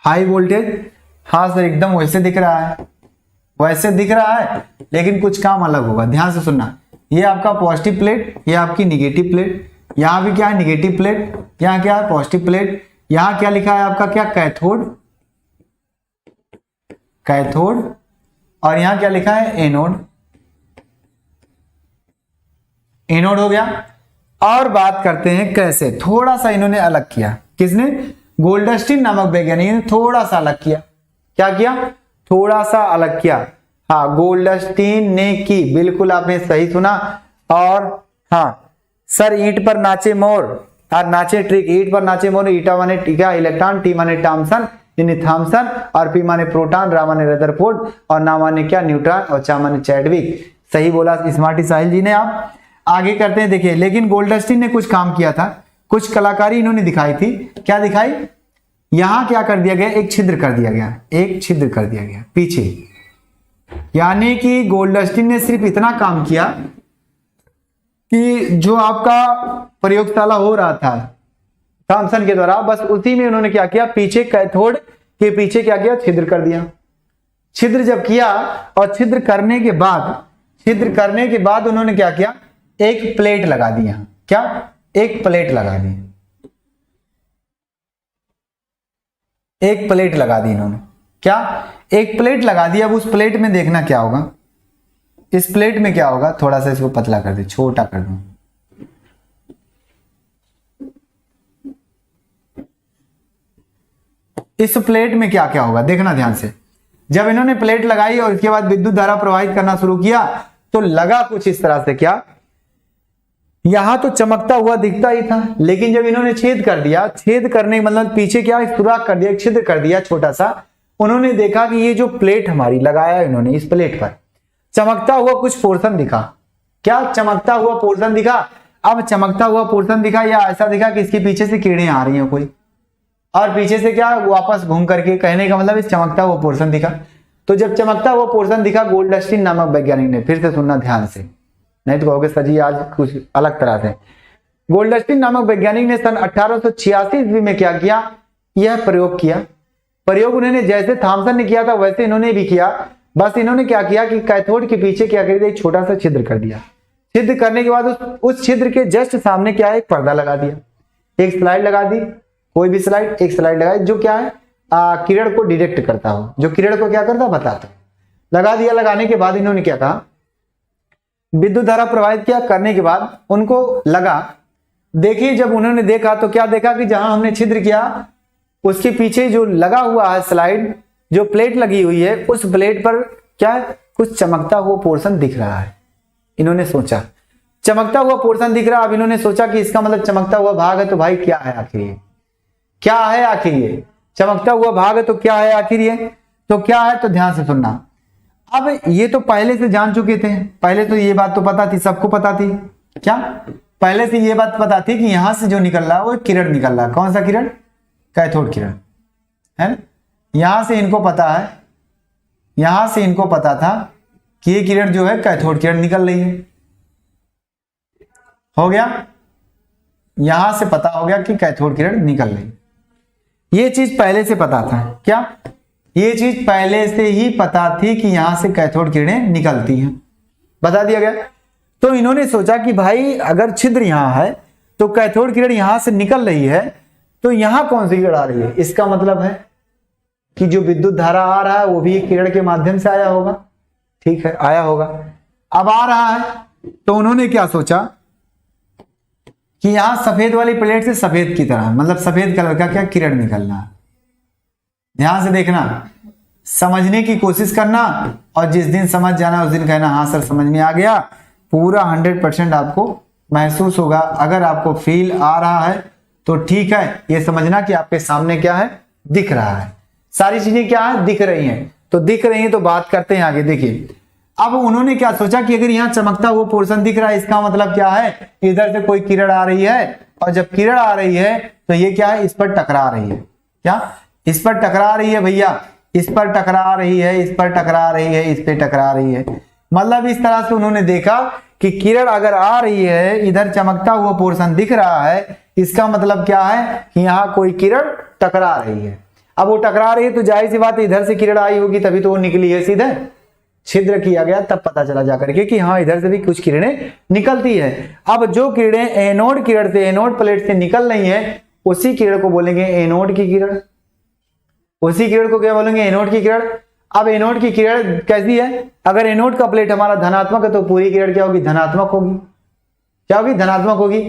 हाई वोल्टेज, हाँ सर एकदम वैसे दिख रहा है, वैसे दिख रहा है, लेकिन कुछ काम अलग होगा। ध्यान से सुनना, ये आपका पॉजिटिव प्लेट, ये आपकी निगेटिव प्लेट, यहां भी क्या है निगेटिव प्लेट, यहां क्या है पॉजिटिव प्लेट, यहां क्या लिखा है आपका क्या कैथोड, कैथोड और यहां क्या लिखा है एनोड, एनोड हो गया। और बात करते हैं कैसे, थोड़ा सा इन्होंने अलग किया, किसने, गोल्डस्टीन नामक वैज्ञानिक ने थोड़ा सा अलग किया। क्या किया, थोड़ा सा अलग किया। हाँ, गोल्डस्टीन ने की, बिल्कुल आपने सही सुना। और हाँ, सर ईंट पर नाचे मोर और नाचे ट्रिक, ईंट पर नाचे मोर, ईटा माने टीका इलेक्ट्रॉन, टी माने थॉमसन यानी थॉमसन, और पी माने प्रोटॉन, रा माने रदरफोर्ड, और ना माने क्या, न्यूट्रॉन, और चा माने चैडविक। सही बोला स्मार्टी साहिल जी ने। आप आगे करते हैं, देखिए लेकिन गोल्डस्टीन ने कुछ काम किया था, कुछ कलाकारी इन्होंने दिखाई थी। क्या दिखाई, यहां क्या कर दिया गया, एक छिद्र कर दिया गया, एक छिद्र कर दिया गया पीछे। यानी कि गोल्डस्टीन ने सिर्फ इतना काम किया कि जो आपका प्रयोगशाला हो रहा था थॉमसन के द्वारा, बस उसी में उन्होंने क्या किया, पीछे कैथोड के पीछे क्या किया, छिद्र कर दिया। छिद्र जब किया और छिद्र करने के बाद उन्होंने क्या किया, एक प्लेट लगा दी। यहां क्या, एक प्लेट लगा दी, एक प्लेट लगा दी इन्होंने। क्या, एक प्लेट लगा दी। अब उस प्लेट में देखना क्या होगा, इस प्लेट में क्या होगा, थोड़ा सा इसको पतला कर दे, छोटा कर दो। इस प्लेट में क्या क्या होगा देखना ध्यान से। जब इन्होंने प्लेट लगाई और इसके बाद विद्युत धारा प्रवाहित करना शुरू किया तो लगा कुछ इस तरह से, क्या, यहां तो चमकता हुआ दिखता ही था, लेकिन जब इन्होंने छेद कर दिया, छेद करने मतलब पीछे क्या, सुराख कर दिया, छिद्र कर दिया छोटा सा, उन्होंने देखा कि ये जो प्लेट हमारी लगाया इन्होंने, इस प्लेट पर चमकता हुआ कुछ पोर्शन दिखा। क्या, चमकता हुआ पोर्शन दिखा। अब चमकता हुआ पोर्शन दिखा या ऐसा दिखा कि इसके पीछे से किरणें आ रही हैं कोई, और पीछे से क्या, वापस घूम करके, कहने का मतलब इस चमकता हुआ पोर्शन दिखा। तो जब चमकता हुआ पोर्शन दिखा, गोल्डस्टीन नामक वैज्ञानिक ने, फिर से सुनना ध्यान से, नहीं तो कहोगे सर जी आज कुछ अलग तरह से। गोल्डस्टीन नामक वैज्ञानिक ने सन 1886 ईस्वी में क्या किया, यह प्रयोग किया। प्रयोग उन्होंने जैसे थॉमसन ने किया था वैसे इन्होंने भी किया, बस इन्होंने क्या किया कि कैथोड के पीछे क्या कर दिया, एक छोटा सा छिद्र कर दिया। छिद्र करने के बाद उस छिद्र के जस्ट सामने क्या है, एक पर्दा लगा दिया, एक स्लाइड लगा दी, कोई भी स्लाइड, एक स्लाइड लगाई जो क्या है, किरण को डिटेक्ट करता हो, जो किरण को क्या करता बताता, लगा दिया। लगाने के बाद इन्होंने क्या कहा, विद्युत धारा प्रवाहित किया, करने के बाद उनको लगा, देखिए जब उन्होंने देखा तो क्या देखा कि जहां हमने छिद्र किया उसके पीछे जो लगा हुआ है स्लाइड, जो प्लेट लगी हुई है, उस प्लेट पर क्या है, कुछ चमकता हुआ पोर्शन दिख रहा है। इन्होंने सोचा चमकता हुआ पोर्शन दिख रहा। अब इन्होंने सोचा कि इसका मतलब चमकता हुआ भाग है, तो भाई क्या है आखिर ये, क्या है आखिर ये, चमकता हुआ भाग है तो क्या है आखिर ये, तो क्या है, तो ध्यान से सुनना। अब ये तो पहले से जान चुके थे, पहले तो ये बात तो पता थी, सबको पता थी। क्या, पहले से ये बात पता थी कि यहां से जो निकल रहा है वो किरण निकल रहा है। कौन सा किरण, कैथोड किरण है। यहां से इनको पता है, यहां से इनको पता था कि ये किरण जो है कैथोड किरण निकल रही है। हो गया, यहां से पता हो गया कि कैथोड किरण निकल रही है। ये चीज पहले से पता था। क्या, ये चीज पहले से ही पता थी कि यहां से कैथोड किरणें निकलती हैं, बता दिया गया। तो इन्होंने सोचा कि भाई अगर छिद्र यहां है तो कैथोड किरण यहां से निकल रही है, तो यहां कौन सी किरण आ रही है, इसका मतलब है कि जो विद्युत धारा आ रहा है वो भी किरण के माध्यम से आया होगा। ठीक है, आया होगा। अब आ रहा है तो उन्होंने क्या सोचा कि यहां सफेद वाली प्लेट से सफेद की तरह, मतलब सफेद कलर का क्या किरण निकलना है। ध्यान से देखना, समझने की कोशिश करना, और जिस दिन समझ जाना उस दिन कहना हाँ सर समझ में आ गया। पूरा 100% आपको महसूस होगा। अगर आपको फील आ रहा है तो ठीक है, ये समझना कि आपके सामने क्या है, दिख रहा है, सारी चीजें क्या है, दिख रही हैं। तो दिख रही हैं तो बात करते हैं आगे। देखिए अब उन्होंने क्या सोचा कि अगर यहाँ चमकता हुआ पोर्शन दिख रहा है, इसका मतलब क्या है, इधर से कोई किरण आ रही है, और जब किरण आ रही है तो ये क्या है, इस पर टकरा रही है। क्या, इस पर टकरा रही है भैया, इस पर टकरा रही है, इस पर टकरा रही है, इस पे टकरा रही है। मतलब इस तरह से उन्होंने देखा कि किरण अगर आ रही है, इधर चमकता हुआ पोर्शन दिख रहा है, इसका मतलब क्या है कि यहाँ कोई किरण टकरा रही है। अब वो टकरा रही है तो जाहिर सी बात है इधर से किरण आई होगी, तभी तो वो निकली है सीधे। छिद्र किया गया तब पता चला जाकर के कि हाँ इधर से भी कुछ किरणें निकलती है। अब जो किरणें एनोड किरण से, एनोड प्लेट से निकल रही है, उसी किरण को बोलेंगे एनोड की किरण। उसी किरण को क्या बोलेंगे, एनोड की किरण। अब एनोड की किरण कैसी है, अगर एनोड का प्लेट हमारा धनात्मक है तो पूरी किरण क्या होगी, धनात्मक होगी। क्या होगी, धनात्मक होगी।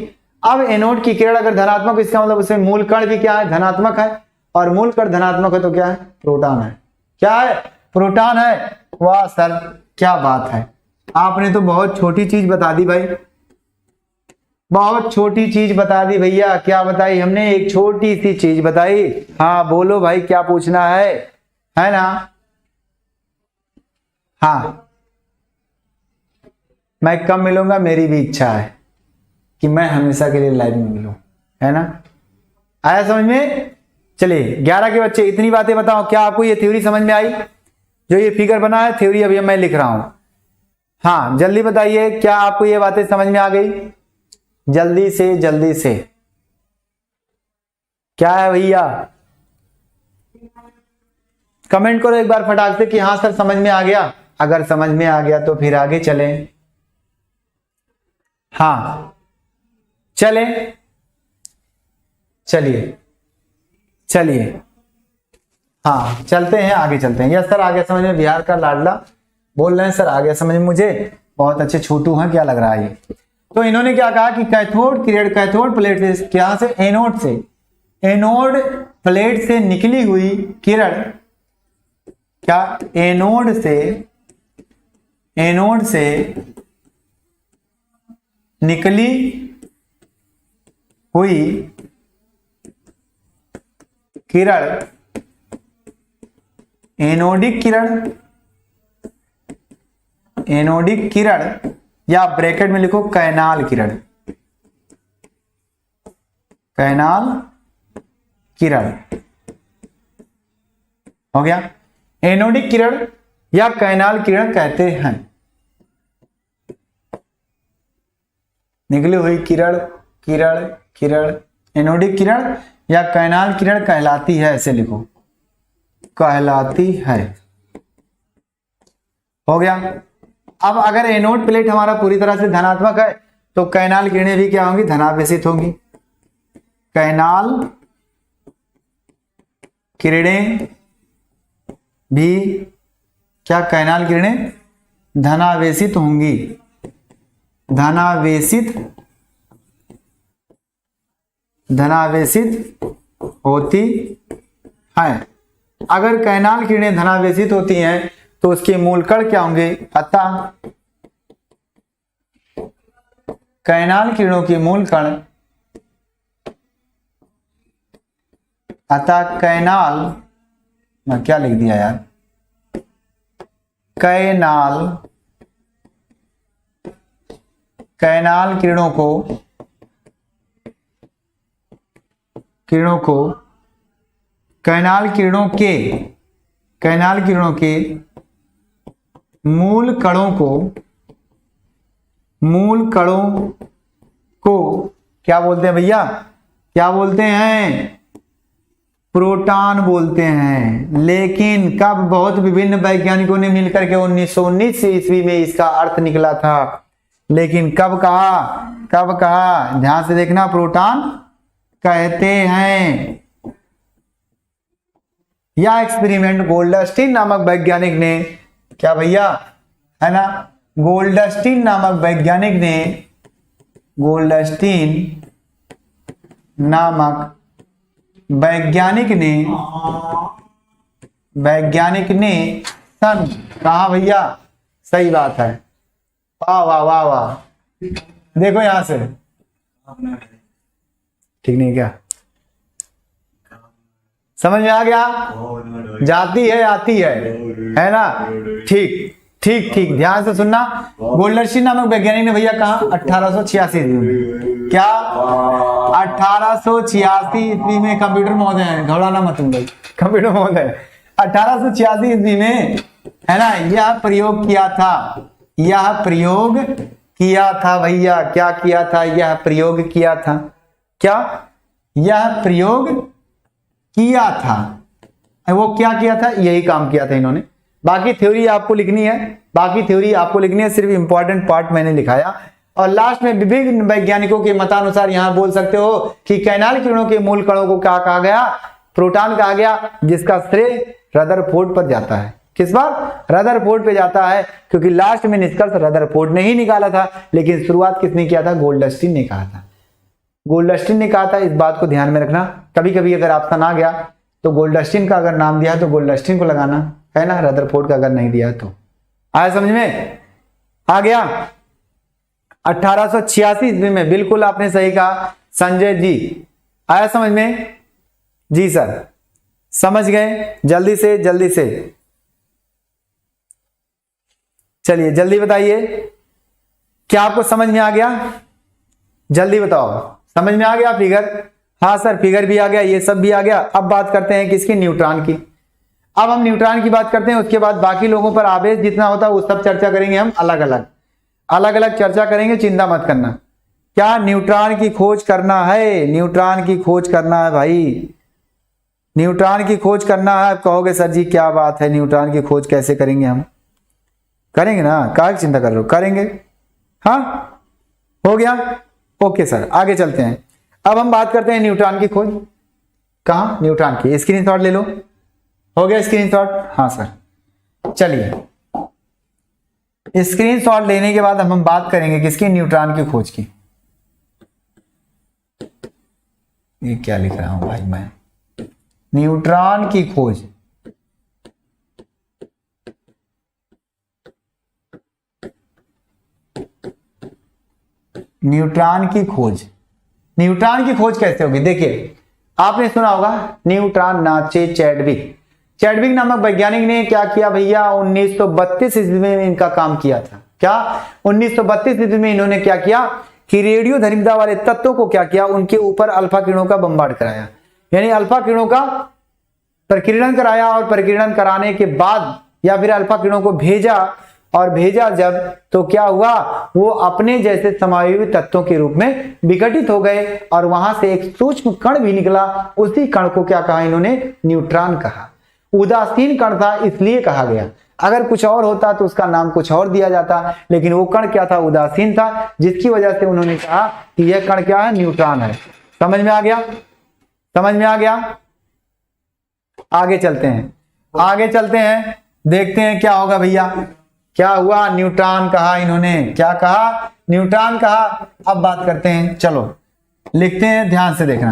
अब एनोड की किरण अगर धनात्मक, इसका मतलब उसमें मूल कण भी क्या है, धनात्मक है, और मूल कण धनात्मक है तो क्या है, प्रोटॉन है। क्या है, प्रोटॉन है। वाह सर क्या बात है, आपने तो बहुत छोटी चीज बता दी भाई, बहुत छोटी चीज बता दी भैया। क्या बताई हमने, एक छोटी सी चीज बताई। हाँ बोलो भाई क्या पूछना है ना। हाँ मैं कब मिलूंगा, मेरी भी इच्छा है कि मैं हमेशा के लिए लाइव में मिलूं, है ना। आया समझ में। चलिए 11 के बच्चे इतनी बातें बताओ, क्या आपको ये थ्योरी समझ में आई, जो ये फिगर बना है थ्योरी अभी मैं लिख रहा हूं। हाँ जल्दी बताइए, क्या आपको ये बातें समझ में आ गई, जल्दी से क्या है भैया, कमेंट करो एक बार फटाक से कि हाँ सर समझ में आ गया। अगर समझ में आ गया तो फिर आगे चलें। हाँ चलें, चलिए हाँ चलते हैं, आगे चलते हैं। यस सर आ गया समझ में, बिहार का लाडला बोल रहे हैं सर, आ गया समझ में मुझे, बहुत अच्छे छोटू हैं, क्या लग रहा है ये। तो इन्होंने क्या कहा कि कैथोड किरण, कैथोड प्लेट से, क्या से, एनोड प्लेट से निकली हुई किरण, क्या एनोड से निकली हुई किरण, एनोडिक किरण या ब्रैकेट में लिखो कैनाल किरण हो गया। एनोडिक किरण या कैनाल किरण कहते हैं, निकली हुई किरण एनोडिक किरण या कैनाल किरण कहलाती है, ऐसे लिखो, कहलाती है। हो गया। अब अगर एनोड प्लेट हमारा पूरी तरह से धनात्मक है तो कैनाल किरणें भी क्या होंगी, धनावेशित होंगी। कैनाल किरणें भी क्या, धनावेशित होंगी, धनावेशित होती है। अगर कैनाल किरणें धनावेशित होती हैं तो उसके मूल कण क्या होंगे, अतः कैनाल किरणों के मूल कण, अतः कैनाल, मैं क्या लिख दिया यार, कैनाल किरणों के मूल कणों को क्या बोलते हैं भैया, क्या बोलते हैं, प्रोटॉन बोलते हैं। लेकिन कब, बहुत विभिन्न वैज्ञानिकों ने मिलकर के 1919 ईस्वी में इसका अर्थ निकला था। लेकिन कब कहा, ध्यान से देखना, प्रोटॉन कहते हैं। यह एक्सपेरिमेंट गोल्डस्टीन नामक वैज्ञानिक ने, क्या भैया, है ना, गोल्डस्टीन नामक वैज्ञानिक ने सन, कहा भैया, सही बात है, वाह वाह वाह वाह, देखो यहां से, ठीक नहीं क्या, समझ में आ गया, जाती है आती है ना, ठीक, ध्यान से सुनना। गोल्डस्टीन नामक वैज्ञानिक ने भैया कहा 1886 में, क्या 1886 ईस्वी में, कंप्यूटर महोदय है, घबराना मत तुम लोग, कंप्यूटर महोदय 1886 ईस्वी में, है ना, यह प्रयोग किया था भैया, क्या किया था, यह प्रयोग किया था, क्या, यह प्रयोग किया था, वो क्या किया था, यही काम किया था इन्होंने। बाकी थ्योरी आपको लिखनी है, सिर्फ इंपॉर्टेंट पार्ट मैंने लिखाया। और लास्ट में विभिन्न वैज्ञानिकों के मतानुसार यहां बोल सकते हो कि कैनाल किरणों के मूल कणों को क्या कहा गया, प्रोटॉन कहा गया, जिसका श्रेय रदरफोर्ड पर जाता है। किस बार? रदरफोर्ड पे जाता है, क्योंकि लास्ट में निष्कर्ष रदरफोर्ड ने ही निकाला था, लेकिन शुरुआत किसने किया था? गोल्डस्टीन ने कहा था। गोल्डस्टीन ने कहा था, इस बात को ध्यान में रखना। कभी कभी अगर ऑप्शन आ गया तो गोल्डस्टीन का अगर नाम दिया तो गोल्डस्टीन को लगाना है ना, रदरफोर्ड का अगर नहीं दिया तो। आया समझ में? आ गया। 1886 ईस्वी में, बिल्कुल आपने सही कहा संजय जी। आया समझ में? जी सर, समझ गए? जल्दी से जल्दी से चलिए जल्दी बताइए, क्या आपको समझ में आ गया? जल्दी बताओ, समझ में आ गया फिगर? हाँ सर, फिगर भी आ गया, ये सब भी आ गया। अब बात करते हैं किसकी? न्यूट्रॉन की। अब हम न्यूट्रॉन की बात करते हैं, उसके बाद बाकी लोगों पर आवेश जितना होता है वो सब चर्चा करेंगे हम, अलग अलग चर्चा करेंगे, चिंता मत करना। क्या न्यूट्रॉन की खोज करना है? न्यूट्रॉन की खोज करना है भाई, न्यूट्रॉन की खोज करना है। आप कहोगे सर जी क्या बात है, न्यूट्रॉन की खोज कैसे करेंगे? हम करेंगे ना, काहे चिंता कर रहे हो, करेंगे। हाँ हो गया, ओके सर, आगे चलते हैं। अब हम बात करते हैं न्यूट्रॉन की खोज। कहाँ? न्यूट्रॉन की। स्क्रीनशॉट ले लो, हो गया स्क्रीनशॉट? हाँ सर, चलिए स्क्रीनशॉट लेने के बाद हम बात करेंगे किसकी? न्यूट्रॉन की खोज की। ये क्या लिख रहा हूं भाई मैं? न्यूट्रॉन की खोज। न्यूट्रॉन की खोज, न्यूट्रॉन की खोज कैसे होगी? देखिए, आपने सुना होगा न्यूट्रॉन नाचे चैडविक। चैडविक नामक वैज्ञानिक ने क्या किया भैया? 1932 ईस्वी में इनका काम किया था। क्या? 1932 ईस्वी में इन्होंने क्या किया कि रेडियो धर्मिता वाले तत्वों को क्या किया? उनके ऊपर अल्फा किरणों का बम्बार्ड कराया, यानी अल्फा किरणों का प्रकीर्णन कराया, और प्रकीर्णन कराने के बाद या फिर अल्फा किरणों को भेजा, और भेजा जब तो क्या हुआ? वो अपने जैसे समायोजित तत्वों के रूप में विघटित हो गए, और वहां से एक सूक्ष्म कण भी निकला। उसी कण को क्या कहा इन्होंने? न्यूट्रॉन कहा। उदासीन कण था इसलिए कहा गया, अगर कुछ और होता तो उसका नाम कुछ और दिया जाता, लेकिन वो कण क्या था? उदासीन था, जिसकी वजह से उन्होंने कहा कि यह कण क्या है? न्यूट्रॉन है। समझ में आ गया? समझ में आ गया? आगे चलते हैं, आगे चलते हैं, देखते हैं क्या होगा भैया। क्या हुआ? न्यूट्रॉन कहा इन्होंने। क्या कहा? न्यूट्रॉन कहा। अब बात करते हैं, चलो लिखते हैं, ध्यान से देखना,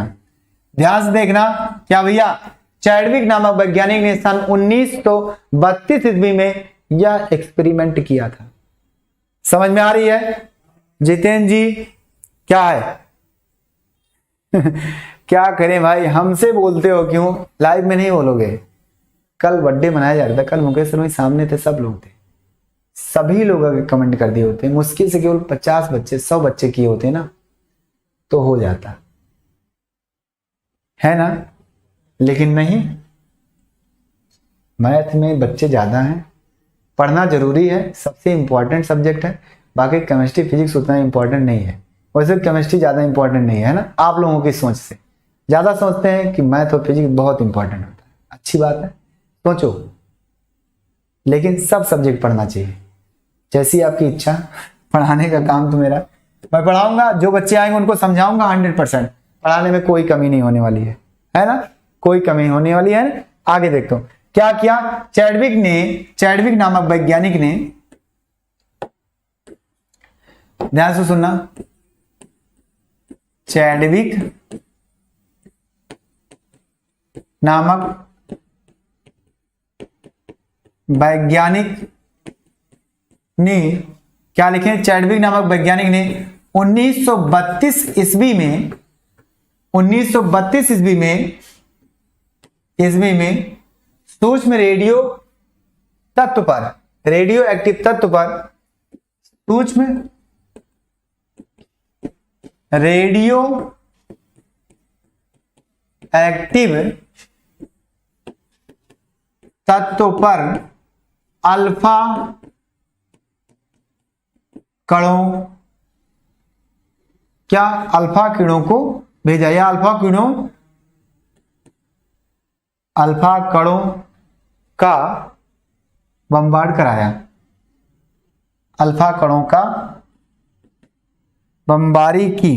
ध्यान से देखना। क्या भैया? चैडविक नामक वैज्ञानिक ने सन 1932 ईस्वी में यह एक्सपेरिमेंट किया था। समझ में आ रही है? जितेंद्र जी क्या है? क्या करें भाई, हमसे बोलते हो क्यों? लाइव में नहीं बोलोगे? कल बर्थडे मनाया जा रहा था, कल मुकेश सर सामने थे, सब लोग थे, सभी लोग अगर कमेंट कर दिए होते, मुश्किल से केवल 50 बच्चे 100 बच्चे किए होते ना तो हो जाता है ना, लेकिन नहीं, मैथ में बच्चे ज्यादा हैं, पढ़ना जरूरी है, सबसे इंपॉर्टेंट सब्जेक्ट है। बाकी केमिस्ट्री फिजिक्स उतना इंपॉर्टेंट नहीं है, वैसे केमिस्ट्री ज्यादा इंपॉर्टेंट नहीं है ना, आप लोगों की सोच से ज्यादा सोचते हैं कि मैथ और फिजिक्स बहुत इंपॉर्टेंट होता है। अच्छी बात है, सोचो, लेकिन सब सब्जेक्ट पढ़ना चाहिए, जैसी आपकी इच्छा। पढ़ाने का काम तो मेरा, मैं पढ़ाऊंगा, जो बच्चे आएंगे उनको समझाऊंगा 100%, पढ़ाने में कोई कमी नहीं होने वाली है ना, कोई कमी होने वाली है ना। आगे देखो क्या किया चैडविक नामक वैज्ञानिक ने, ध्यान से सुनना, चैडविक नामक वैज्ञानिक ने क्या लिखे? चैडविक नामक वैज्ञानिक ने 1932 ईस्वी में 1932 ईस्वी में सूक्ष्म रेडियो तत्व पर, रेडियो एक्टिव तत्व पर, सूक्ष्म रेडियो एक्टिव तत्व पर अल्फा कणों, क्या अल्फा किरणों को भेजा, या अल्फा कणों का बम्बार्ड कराया, अल्फा कणों का बमबारी की।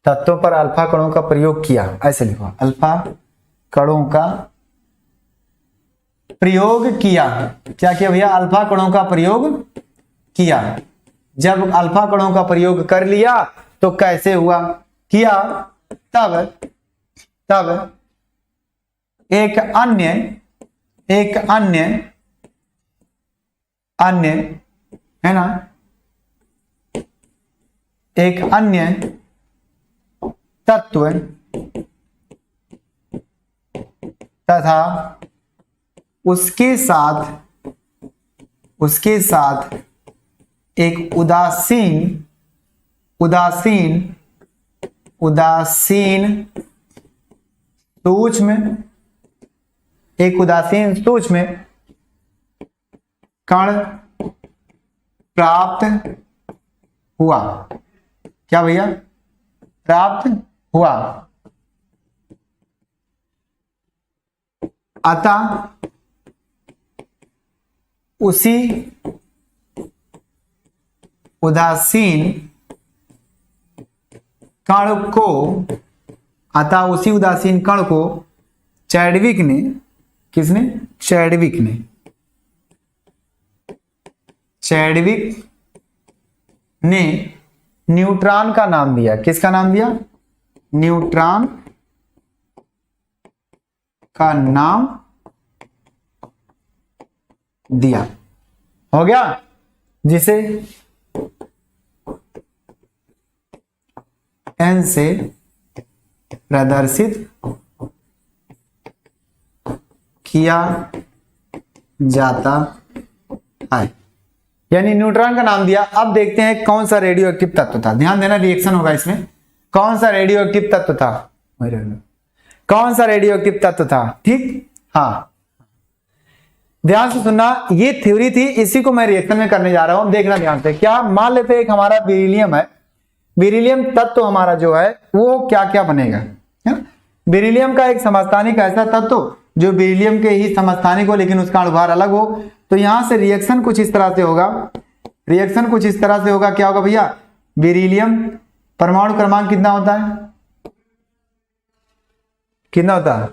तत्वों पर अल्फा कणों का प्रयोग किया, ऐसे लिखो, अल्फा कणों का प्रयोग किया। क्या किया भैया? अल्फा कणों का प्रयोग किया। जब अल्फा कणों का प्रयोग कर लिया तो कैसे हुआ? किया तब एक अन्य है ना, एक अन्य तत्व तथा उसके साथ एक सूक्ष्म कण प्राप्त हुआ। क्या भैया? प्राप्त हुआ। अतः उसी उदासीन कण को चैडविक ने, किसने? चैडविक ने न्यूट्रॉन का नाम दिया। किसका नाम दिया? न्यूट्रॉन का नाम दिया। हो गया? जिसे एन से प्रदर्शित किया जाता है, यानी न्यूट्रॉन का नाम दिया। अब देखते हैं कौन सा रेडियो एक्टिव तत्व था। ध्यान देना, रिएक्शन होगा इसमें। कौन सा रेडियो एक्टिव तत्व था? कौन सा रेडियो एक्टिव तत्व था? ठीक, हाँ, ध्यान से सुनना। ये थ्योरी थी, इसी को मैं रिएक्शन में करने जा रहा हूं। देखना ध्यान से। क्या मान लेते हैं एक हमारा बेरिलियम है, बेरिलियम तत्व हमारा जो है वो क्या क्या बनेगा, है ना? बेरिलियम का एक समस्थानिक ऐसा तत्व जो बेरिलियम के ही समस्थानिक हो लेकिन उसका अणुभार अलग हो। तो यहां से रिएक्शन कुछ इस तरह से होगा, क्या होगा भैया? बेरिलियम परमाणु क्रमांक कितना होता है? कितना होता है?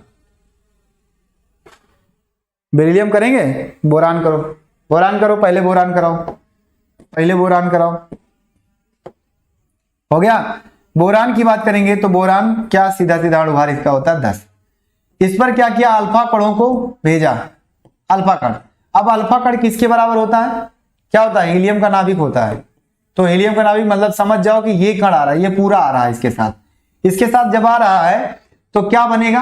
बेरिलियम करेंगे, बोरान करो, पहले बोरान कराओ। हो गया? बोरान की बात करेंगे तो बोरान क्या सीधा अणुभार इसका होता है 10। इस पर क्या किया? अल्फा कणों को भेजा, अल्फा कण। अब अल्फा कण किसके बराबर होता है? क्या होता है? हीलियम का नाभिक होता है। तो हीलियम का नाभिक मतलब समझ जाओ कि ये कण आ रहा है, ये पूरा आ रहा है इसके साथ जब आ रहा है तो क्या बनेगा?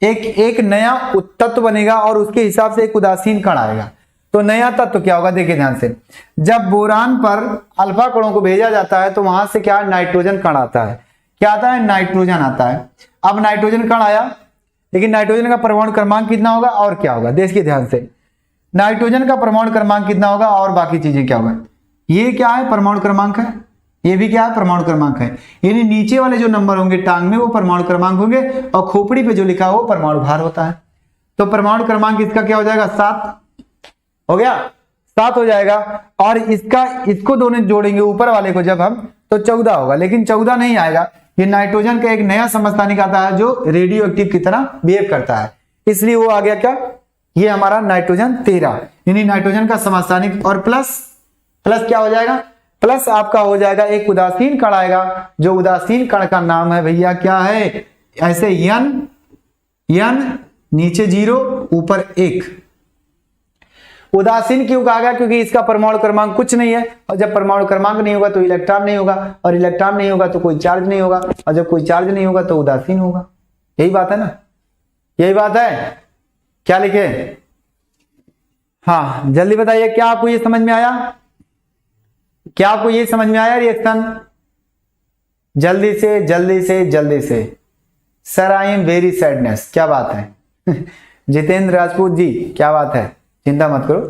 एक नया तत्व बनेगा और उसके हिसाब से एक उदासीन कण आएगा। तो नया तत्व क्या होगा? देखिए ध्यान से। जब बोरान पर अल्फा कणों को भेजा जाता है तो वहां से क्या? नाइट्रोजन कण आता है। क्या आता है? नाइट्रोजन आता है। अब नाइट्रोजन कण आया, लेकिन नाइट्रोजन का परमाणु क्रमांक कितना होगा और क्या होगा? देखिए ध्यान से। नाइट्रोजन का परमाणु क्रमांक कितना होगा और बाकी चीजें क्या होगा? ये क्या है? परमाणु क्रमांक है। ये भी क्या है? परमाणु क्रमांक है। यानी नीचे वाले जो नंबर होंगे टांग में वो परमाणु क्रमांक होंगे और खोपड़ी पे जो लिखा हो परमाणु भार होता है। तो परमाणु क्रमांक इसका क्या हो जाएगा? 7 हो गया, 7 हो जाएगा। और इसको दोनों जोड़ेंगे ऊपर वाले को जब हम, तो 14 होगा। लेकिन 14 नहीं आएगा, ये नाइट्रोजन का एक नया समस्थानिक आता है जो रेडियो एक्टिव की तरह बिहेव करता है, इसलिए वो आ गया क्या? ये हमारा नाइट्रोजन 13, यानी नाइट्रोजन का समस्थानिक। और प्लस क्या हो जाएगा? प्लस आपका हो जाएगा एक उदासीन कण आएगा, जो उदासीन कण का नाम है भैया क्या है? ऐसे यन नीचे 0 ऊपर 1। उदासीन क्यों कहा गया? क्योंकि इसका परमाणु क्रमांक कुछ नहीं है, और जब परमाणु क्रमांक नहीं होगा तो इलेक्ट्रॉन नहीं होगा, और इलेक्ट्रॉन नहीं होगा तो कोई चार्ज नहीं होगा, और जब कोई चार्ज नहीं होगा तो उदासीन होगा। यही बात है ना? यही बात है। क्या लिखे? हाँ, जल्दी बताइए, क्या आपको ये समझ में आया? रिएक्शन? जल्दी से। Sir I am very sadness. क्या बात है? जितेंद्र राजपूत जी, क्या बात है? चिंता मत करो,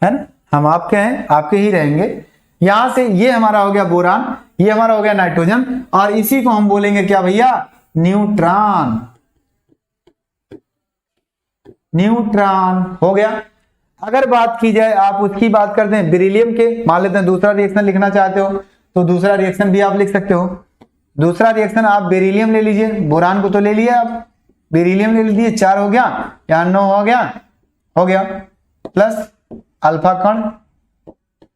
है ना, हम आपके हैं, आपके ही रहेंगे। यहां से ये हमारा हो गया बोरान, ये हमारा हो गया नाइट्रोजन, और इसी को हम बोलेंगे क्या भैया? न्यूट्रॉन हो गया। अगर बात की जाए, आप उसकी बात करते हैं बेरिलियम के, मान लेते हैं दूसरा रिएक्शन लिखना चाहते हो तो दूसरा रिएक्शन भी आप लिख सकते हो। दूसरा रिएक्शन आप बेरिलियम ले लीजिए, बोरान को तो ले लिया आप, बेरिलियम ले लीजिए, 4 हो गया, यहाँ 9 हो गया, प्लस अल्फा कण।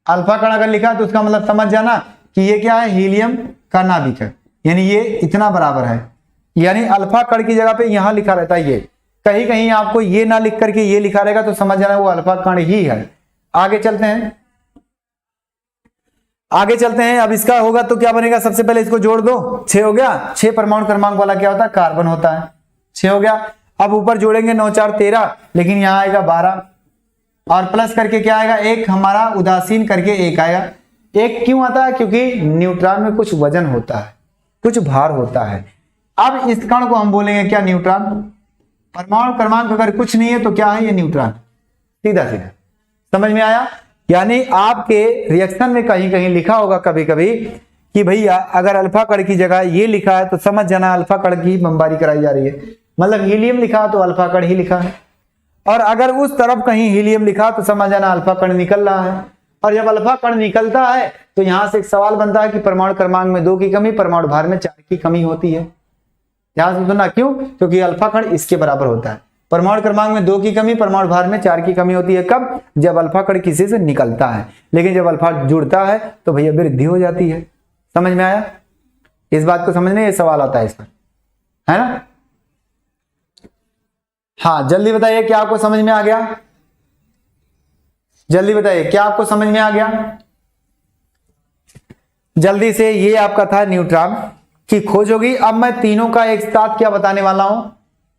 अल्फा कण अगर लिखा तो उसका मतलब समझ जाना कि ये क्या है, हीलियम का नाभिक है, यानी ये इतना बराबर है, यानी अल्फा कण की जगह पे यहां लिखा रहता है ये, कहीं कहीं आपको ये ना लिख करके ये लिखा रहेगा तो समझ जाना वो अल्फा कण ही है। आगे चलते हैं, आगे चलते हैं। अब इसका होगा तो क्या बनेगा, सबसे पहले इसको जोड़ दो, 6 हो गया, 6 परमाणु क्रमांक वाला क्या होता है, कार्बन होता है, 6 हो गया। अब ऊपर जोड़ेंगे 9 4 13, लेकिन यहां आएगा 12 और प्लस करके क्या आएगा, एक हमारा उदासीन करके एक आएगा। एक क्यों आता है, क्योंकि न्यूट्रॉन में कुछ वजन होता है, कुछ भार होता है। अब इस कण को हम बोलेंगे क्या, न्यूट्रॉन। परमाणु क्रमांक अगर कुछ नहीं है तो क्या है, ये न्यूट्रॉन, सीधा सीधा, समझ में आया। यानी आपके रिएक्शन में कहीं कहीं लिखा होगा कभी कभी कि भैया अगर अल्फा कण की जगह ये लिखा है तो समझ जाना अल्फा कण की बमबारी कराई जा रही है, मतलब हीलियम लिखा तो अल्फा कण ही लिखा है, और अगर उस तरफ कहीं हीलियम लिखा तो समझ जाना अल्फा कण निकल रहा है। और जब अल्फा कण निकलता है तो यहां से एक सवाल बनता है कि परमाणु क्रमांक में 2 की कमी, परमाणु भार में 4 की कमी होती है। ध्यान से सुनना, क्यों, क्योंकि अल्फा कण इसके बराबर होता है। परमाणु क्रमांक में 2 की कमी, परमाणु भार में 4 की कमी होती है, कब, जब अल्फा कण किसी से निकलता है। लेकिन जब अल्फा जुड़ता है तो भैया वृद्धि हो जाती है। समझ में आया, इस बात को समझने ये सवाल आता है इस पर, है ना। हाँ जल्दी बताइए, क्या आपको समझ में आ गया, जल्दी बताइए क्या आपको समझ में आ गया जल्दी से। ये आपका था न्यूट्रॉन की खोज होगी। अब मैं तीनों का एक साथ क्या बताने वाला हूं,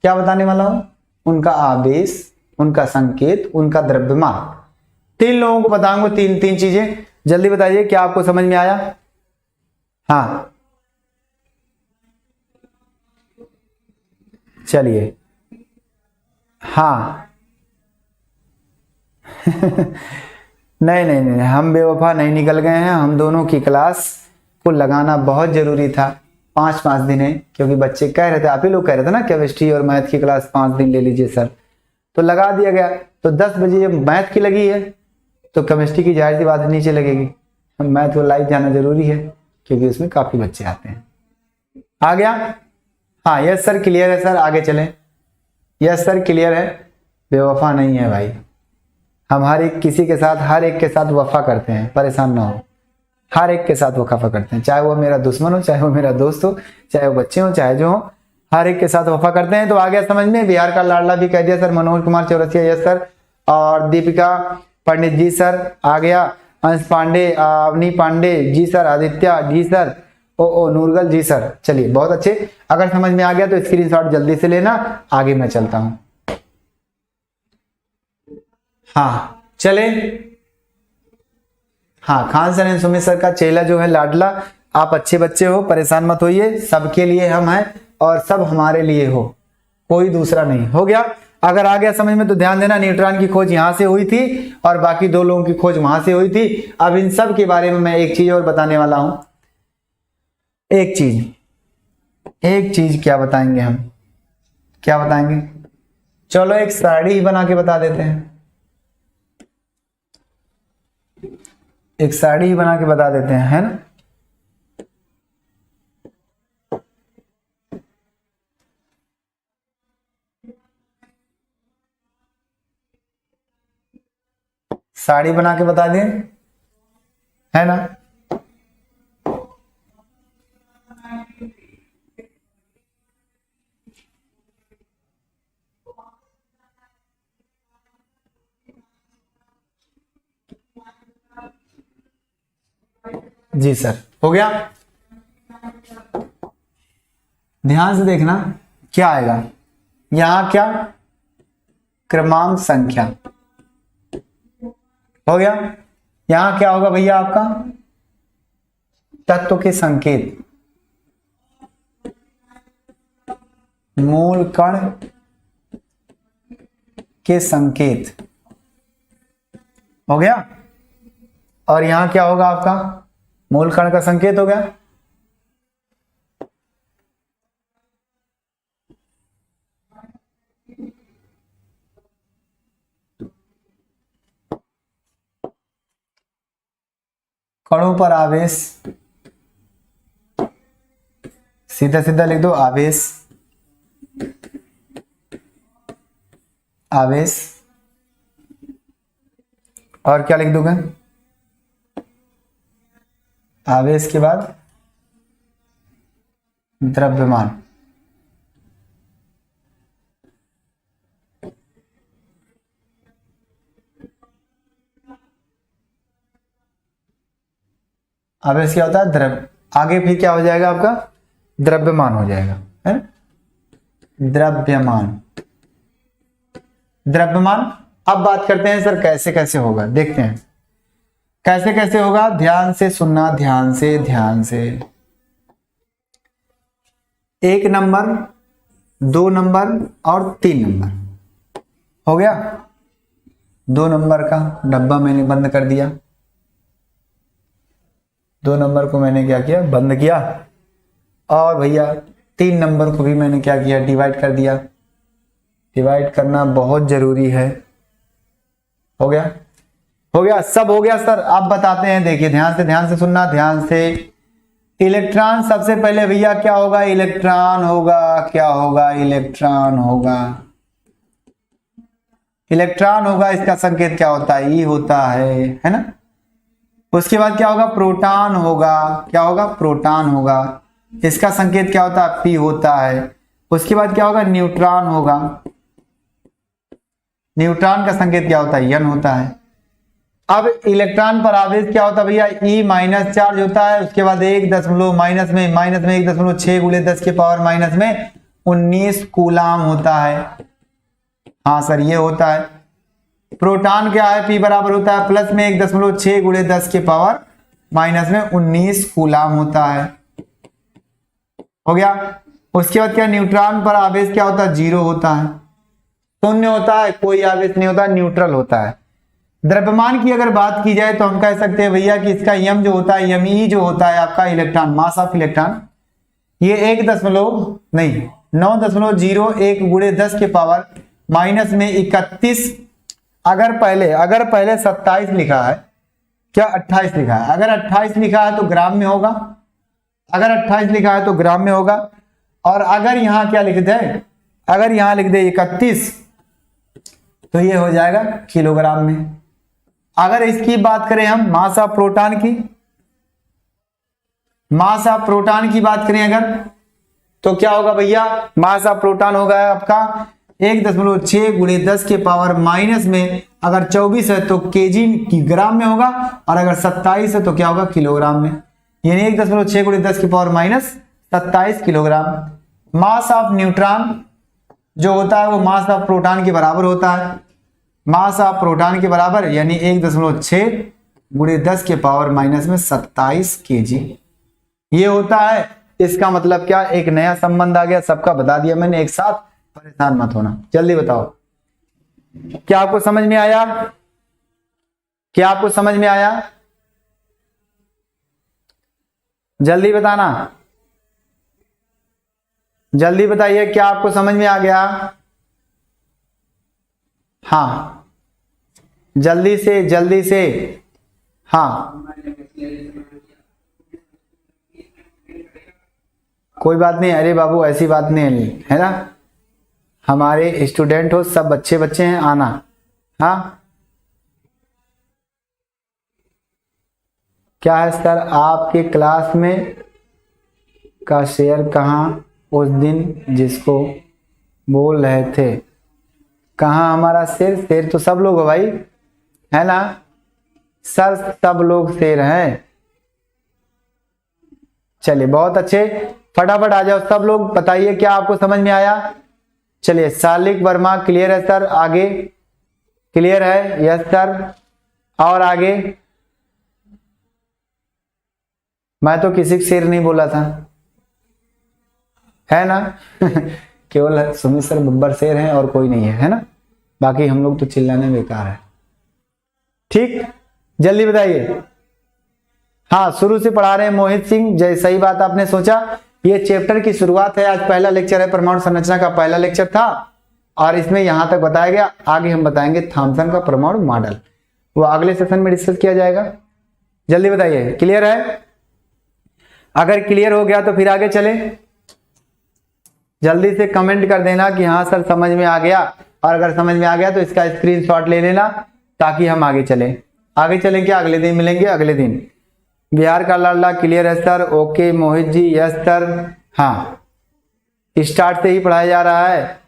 क्या बताने वाला हूं, उनका आवेश, उनका संकेत, उनका द्रव्यमान, 3 लोगों को बताऊंगा, तीन तीन चीजें। जल्दी बताइए क्या आपको समझ में आया। हाँ चलिए, हाँ नहीं नहीं नहीं, हम बेवफा नहीं निकल गए हैं, हम दोनों की क्लास को लगाना बहुत जरूरी था, 5-5 दिन है, क्योंकि बच्चे कह रहे थे, आप ही लोग कह रहे थे ना केमिस्ट्री और मैथ की क्लास 5 दिन ले लीजिए सर, तो लगा दिया गया। तो 10 बजे जब मैथ की लगी है तो केमिस्ट्री की जाहिर सी बात नीचे लगेगी, मैथ को लाइव जाना जरूरी है क्योंकि उसमें काफी बच्चे आते हैं। आ गया, हाँ यस सर क्लियर है सर, आगे चलें। यस सर क्लियर है, बेवफा नहीं है भाई, हम हर एक किसी के साथ, हर एक के साथ वफा करते हैं, परेशान ना हो, हर एक के साथ वफा करते हैं, चाहे वो मेरा दुश्मन हो, चाहे वो मेरा दोस्त हो, चाहे वो बच्चे हो, चाहे जो हो, हर एक के साथ वफा करते हैं। तो आ गया समझ में, बिहार का लाडला भी कह दिया sir, Manoj Kumar Chaurasia yes sir, और दीपिका पंडित जी सर आ गया, अंश पांडे, अवनी पांडे जी सर, आदित्य जी सर, ओ नूरगल जी सर। चलिए बहुत अच्छे, अगर समझ में आ गया तो स्क्रीनशॉट जल्दी से लेना, आगे मैं चलता हूं। हाँ चले, हाँ Khan sir and Sumit sir का चेला जो है लाडला, आप अच्छे बच्चे हो, परेशान मत होइए, सबके लिए हम हैं और सब हमारे लिए हो, कोई दूसरा नहीं। हो गया, अगर आ गया समझ में तो ध्यान देना, न्यूट्रॉन की खोज यहां से हुई थी और बाकी 2 लोगों की खोज वहां से हुई थी। अब इन सब के बारे में मैं एक चीज और बताने वाला हूं, एक चीज क्या बताएंगे हम, क्या बताएंगे, चलो एक साड़ी ही बना के बता देते हैं, एक साड़ी ही बना के बता देते हैं, है ना। साड़ी बना के बता दें, है ना। जी सर, हो गया, ध्यान से देखना क्या आएगा यहां, क्या क्रमांक संख्या, हो गया। यहां क्या होगा भैया आपका, तत्व के संकेत, मूल कण के संकेत, हो गया। और यहां क्या होगा आपका, मूल कण का संकेत हो गया। कणों पर आवेश, सीधा सीधा लिख दो आवेश, आवेश, और क्या लिख दोगे? आवेश के बाद द्रव्यमान। आवेश क्या होता है? द्रव्य। आगे फिर क्या हो जाएगा आपका? द्रव्यमान हो जाएगा, है ना? द्रव्यमान, द्रव्यमान। अब बात करते हैं सर कैसे कैसे होगा, देखते हैं कैसे कैसे होगा। ध्यान से सुनना, ध्यान से, ध्यान से। 1 नंबर, 2 नंबर और 3 नंबर हो गया। 2 नंबर का डब्बा मैंने बंद कर दिया, 2 नंबर को मैंने क्या किया? बंद किया। और भैया 3 नंबर को भी मैंने क्या किया? डिवाइड कर दिया। डिवाइड करना बहुत जरूरी है। हो गया? हो गया, सब हो गया सर। आप बताते हैं, देखिए ध्यान से सुनना, ध्यान से। इलेक्ट्रॉन सबसे पहले भैया क्या होगा? इलेक्ट्रॉन होगा। क्या होगा? इलेक्ट्रॉन होगा। इलेक्ट्रॉन होगा, इसका संकेत क्या होता है? ई होता है ना? उसके बाद क्या होगा? प्रोटॉन होगा। क्या होगा? प्रोटॉन होगा, इसका संकेत क्या होता है? पी होता है। उसके बाद क्या होगा? न्यूट्रॉन होगा, न्यूट्रॉन का संकेत क्या होता है? एन होता है। अब इलेक्ट्रॉन पर आवेश क्या होता है भैया? ई माइनस चार्ज होता है। उसके बाद 1 माइनस में 1.6 × 10 के पावर माइनस में 19 कूलाम होता है। हाँ सर, ये होता है। प्रोटॉन क्या है? पी बराबर होता है प्लस में 1.6 × 10 के पावर माइनस में 19 कूलाम होता है। हो गया? उसके बाद क्या? न्यूट्रॉन पर आवेश क्या होता है? 0 होता है, शून्य होता है, कोई आवेश नहीं होता, न्यूट्रल होता है। द्रव्यमान की अगर बात की जाए तो हम कह सकते हैं भैया कि इसका यम जो होता है, यमी जो होता है आपका इलेक्ट्रॉन, मास ऑफ इलेक्ट्रॉन, ये 9.01 × 10 के पावर माइनस में 31। अगर पहले 27 लिखा है, क्या 28 लिखा है? अगर 28 लिखा है तो ग्राम में होगा, अगर 28 लिखा है तो ग्राम में होगा। और अगर यहां क्या लिख दे? अगर यहां लिख दे 31 तो ये हो जाएगा किलोग्राम में। अगर इसकी बात करें हम मास ऑफ प्रोटॉन की, मास ऑफ प्रोटॉन की बात करें अगर, तो क्या होगा भैया? मास ऑफ प्रोटॉन होगा आपका 1.6 × 10 के पावर माइनस में, अगर 24 है तो केजी की ग्राम में होगा, और अगर 27 है तो क्या होगा? किलोग्राम में। यानी 1.6 × 10 के power minus 27 kilogram. Mass of neutron जो होता है वो मास ऑफ प्रोटॉन के बराबर होता है, मास ऑफ प्रोटॉन के बराबर, यानी 1.6 × 10 के पावर माइनस में 27 केजी ये होता है। इसका मतलब क्या? एक नया संबंध आ गया, सबका बता दिया मैंने एक साथ, परेशान मत होना। जल्दी बताओ, क्या आपको समझ में आया? क्या आपको समझ में आया? जल्दी बताना, जल्दी बताइए, क्या आपको समझ में आ गया? हाँ, जल्दी से, जल्दी से। हाँ, कोई बात नहीं, अरे बाबू ऐसी बात नहीं है ना, हमारे स्टूडेंट हो, सब अच्छे बच्चे हैं, आना। हाँ, क्या है सर आपके क्लास में का शेयर कहाँ उस दिन जिसको बोल रहे थे? कहाँ हमारा शेर? शेर तो सब लोग हो भाई, है ना सर, सब लोग शेर हैं। चलिए बहुत अच्छे, फटाफट आ जाओ सब लोग, बताइए क्या आपको समझ में आया? चलिए शालिक वर्मा क्लियर है सर, आगे क्लियर है? यस सर, और आगे? मैं तो किसी शेर नहीं बोला था, है ना केवल सुमित सर बब्बर शेर हैं और कोई नहीं है ना, बाकी हम लोग तो चिल्लाने बेकार है। ठीक, जल्दी बताइए। हाँ, शुरू से पढ़ा रहे हैं मोहित सिंह, जय सही बात आपने सोचा। ये चैप्टर की शुरुआत है, आज पहला लेक्चर है, परमाणु संरचना का पहला लेक्चर था, और इसमें यहां तक बताया गया। आगे हम बताएंगे थॉमसन का परमाणु मॉडल, वो अगले सेशन में डिस्कस किया जाएगा। जल्दी बताइए, क्लियर है? अगर क्लियर हो गया तो फिर आगे चले। जल्दी से कमेंट कर देना कि हाँ सर समझ में आ गया, और अगर समझ में आ गया तो इसका स्क्रीनशॉट ले लेना ताकि हम आगे चलें। आगे चलें क्या, अगले दिन मिलेंगे अगले दिन। बिहार का लाडला क्लियर है sir, okay Mohit ji, yes sir. हाँ, स्टार्ट से ही पढ़ाया जा रहा है।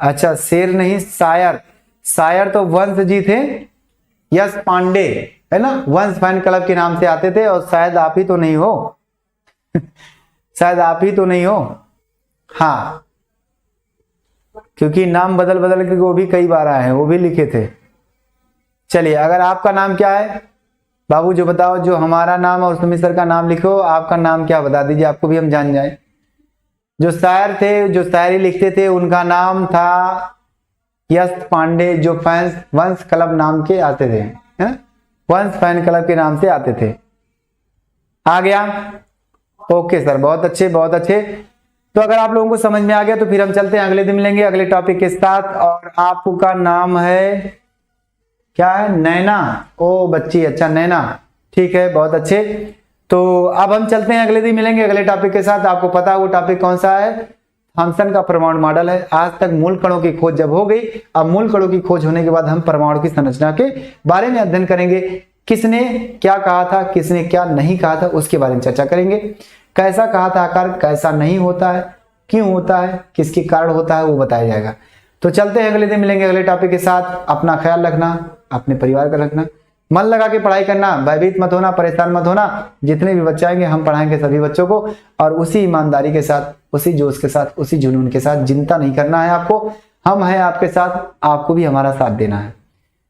अच्छा, शेर नहीं शायर, शायर तो वंश जी थे, यश पांडे है ना, वंश फैन क्लब के नाम से आते थे, और शायद आप ही तो नहीं हो शायद आप ही तो नहीं हो। हाँ, क्योंकि नाम बदल बदल के वो भी कई बार आए हैं, वो भी लिखे थे। चलिए, अगर आपका नाम क्या है बाबू जो बताओ, जो हमारा नाम और सुमित सर का नाम लिखो, आपका नाम क्या बता दीजिए, आपको भी हम जान जाए। जो शायर थे, जो शायरी लिखते थे, उनका नाम था यश पांडे, जो फैंस वंश क्लब नाम के आते थे, है ना, वंश फैन क्लब के नाम से आते थे। आ गया, ओके सर, बहुत अच्छे बहुत अच्छे। तो अगर आप लोगों को समझ में आ गया तो फिर हम चलते हैं, अगले दिन मिलेंगे अगले टॉपिक के साथ। और आपका नाम है क्या है, नैना, ओ बच्ची, अच्छा नैना, ठीक है, बहुत अच्छे। तो अब हम चलते हैं, अगले दिन मिलेंगे अगले टॉपिक के साथ। आपको पता है वो टॉपिक कौन सा है, थॉमसन का परमाणु मॉडल है। आज तक मूल कणों की खोज जब हो गई, अब मूल कणों की खोज होने के बाद हम परमाणु की संरचना के बारे में अध्ययन करेंगे। किसने क्या कहा था, किसने क्या नहीं कहा था, उसके बारे में चर्चा करेंगे। कैसा कहा था आकार, कैसा नहीं होता है, क्यों होता है, किसके कारण होता है, वो बताया जाएगा। तो चलते हैं, अगले दिन मिलेंगे अगले टॉपिक के साथ। अपना ख्याल रखना, अपने परिवार का रखना, मन लगा के पढ़ाई करना, भयभीत मत होना, परेशान मत होना। जितने भी बच्चे आएंगे हम पढ़ाएंगे सभी बच्चों को, और उसी ईमानदारी के साथ, उसी जोश के साथ, उसी जुनून के साथ। चिंता नहीं करना है आपको, हम हैं आपके साथ, आपको भी हमारा साथ देना है।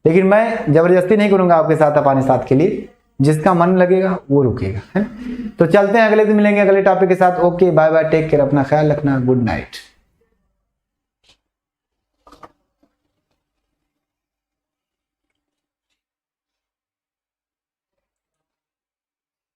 लेकिन मैं जबरदस्ती नहीं करूंगा आपके साथ अपने साथ के लिए, जिसका मन लगेगा वो रुकेगा, है। तो चलते हैं, अगले दिन मिलेंगे अगले टॉपिक के साथ। Okay, bye bye, take care, अपना ख्याल रखना, गुड नाइट।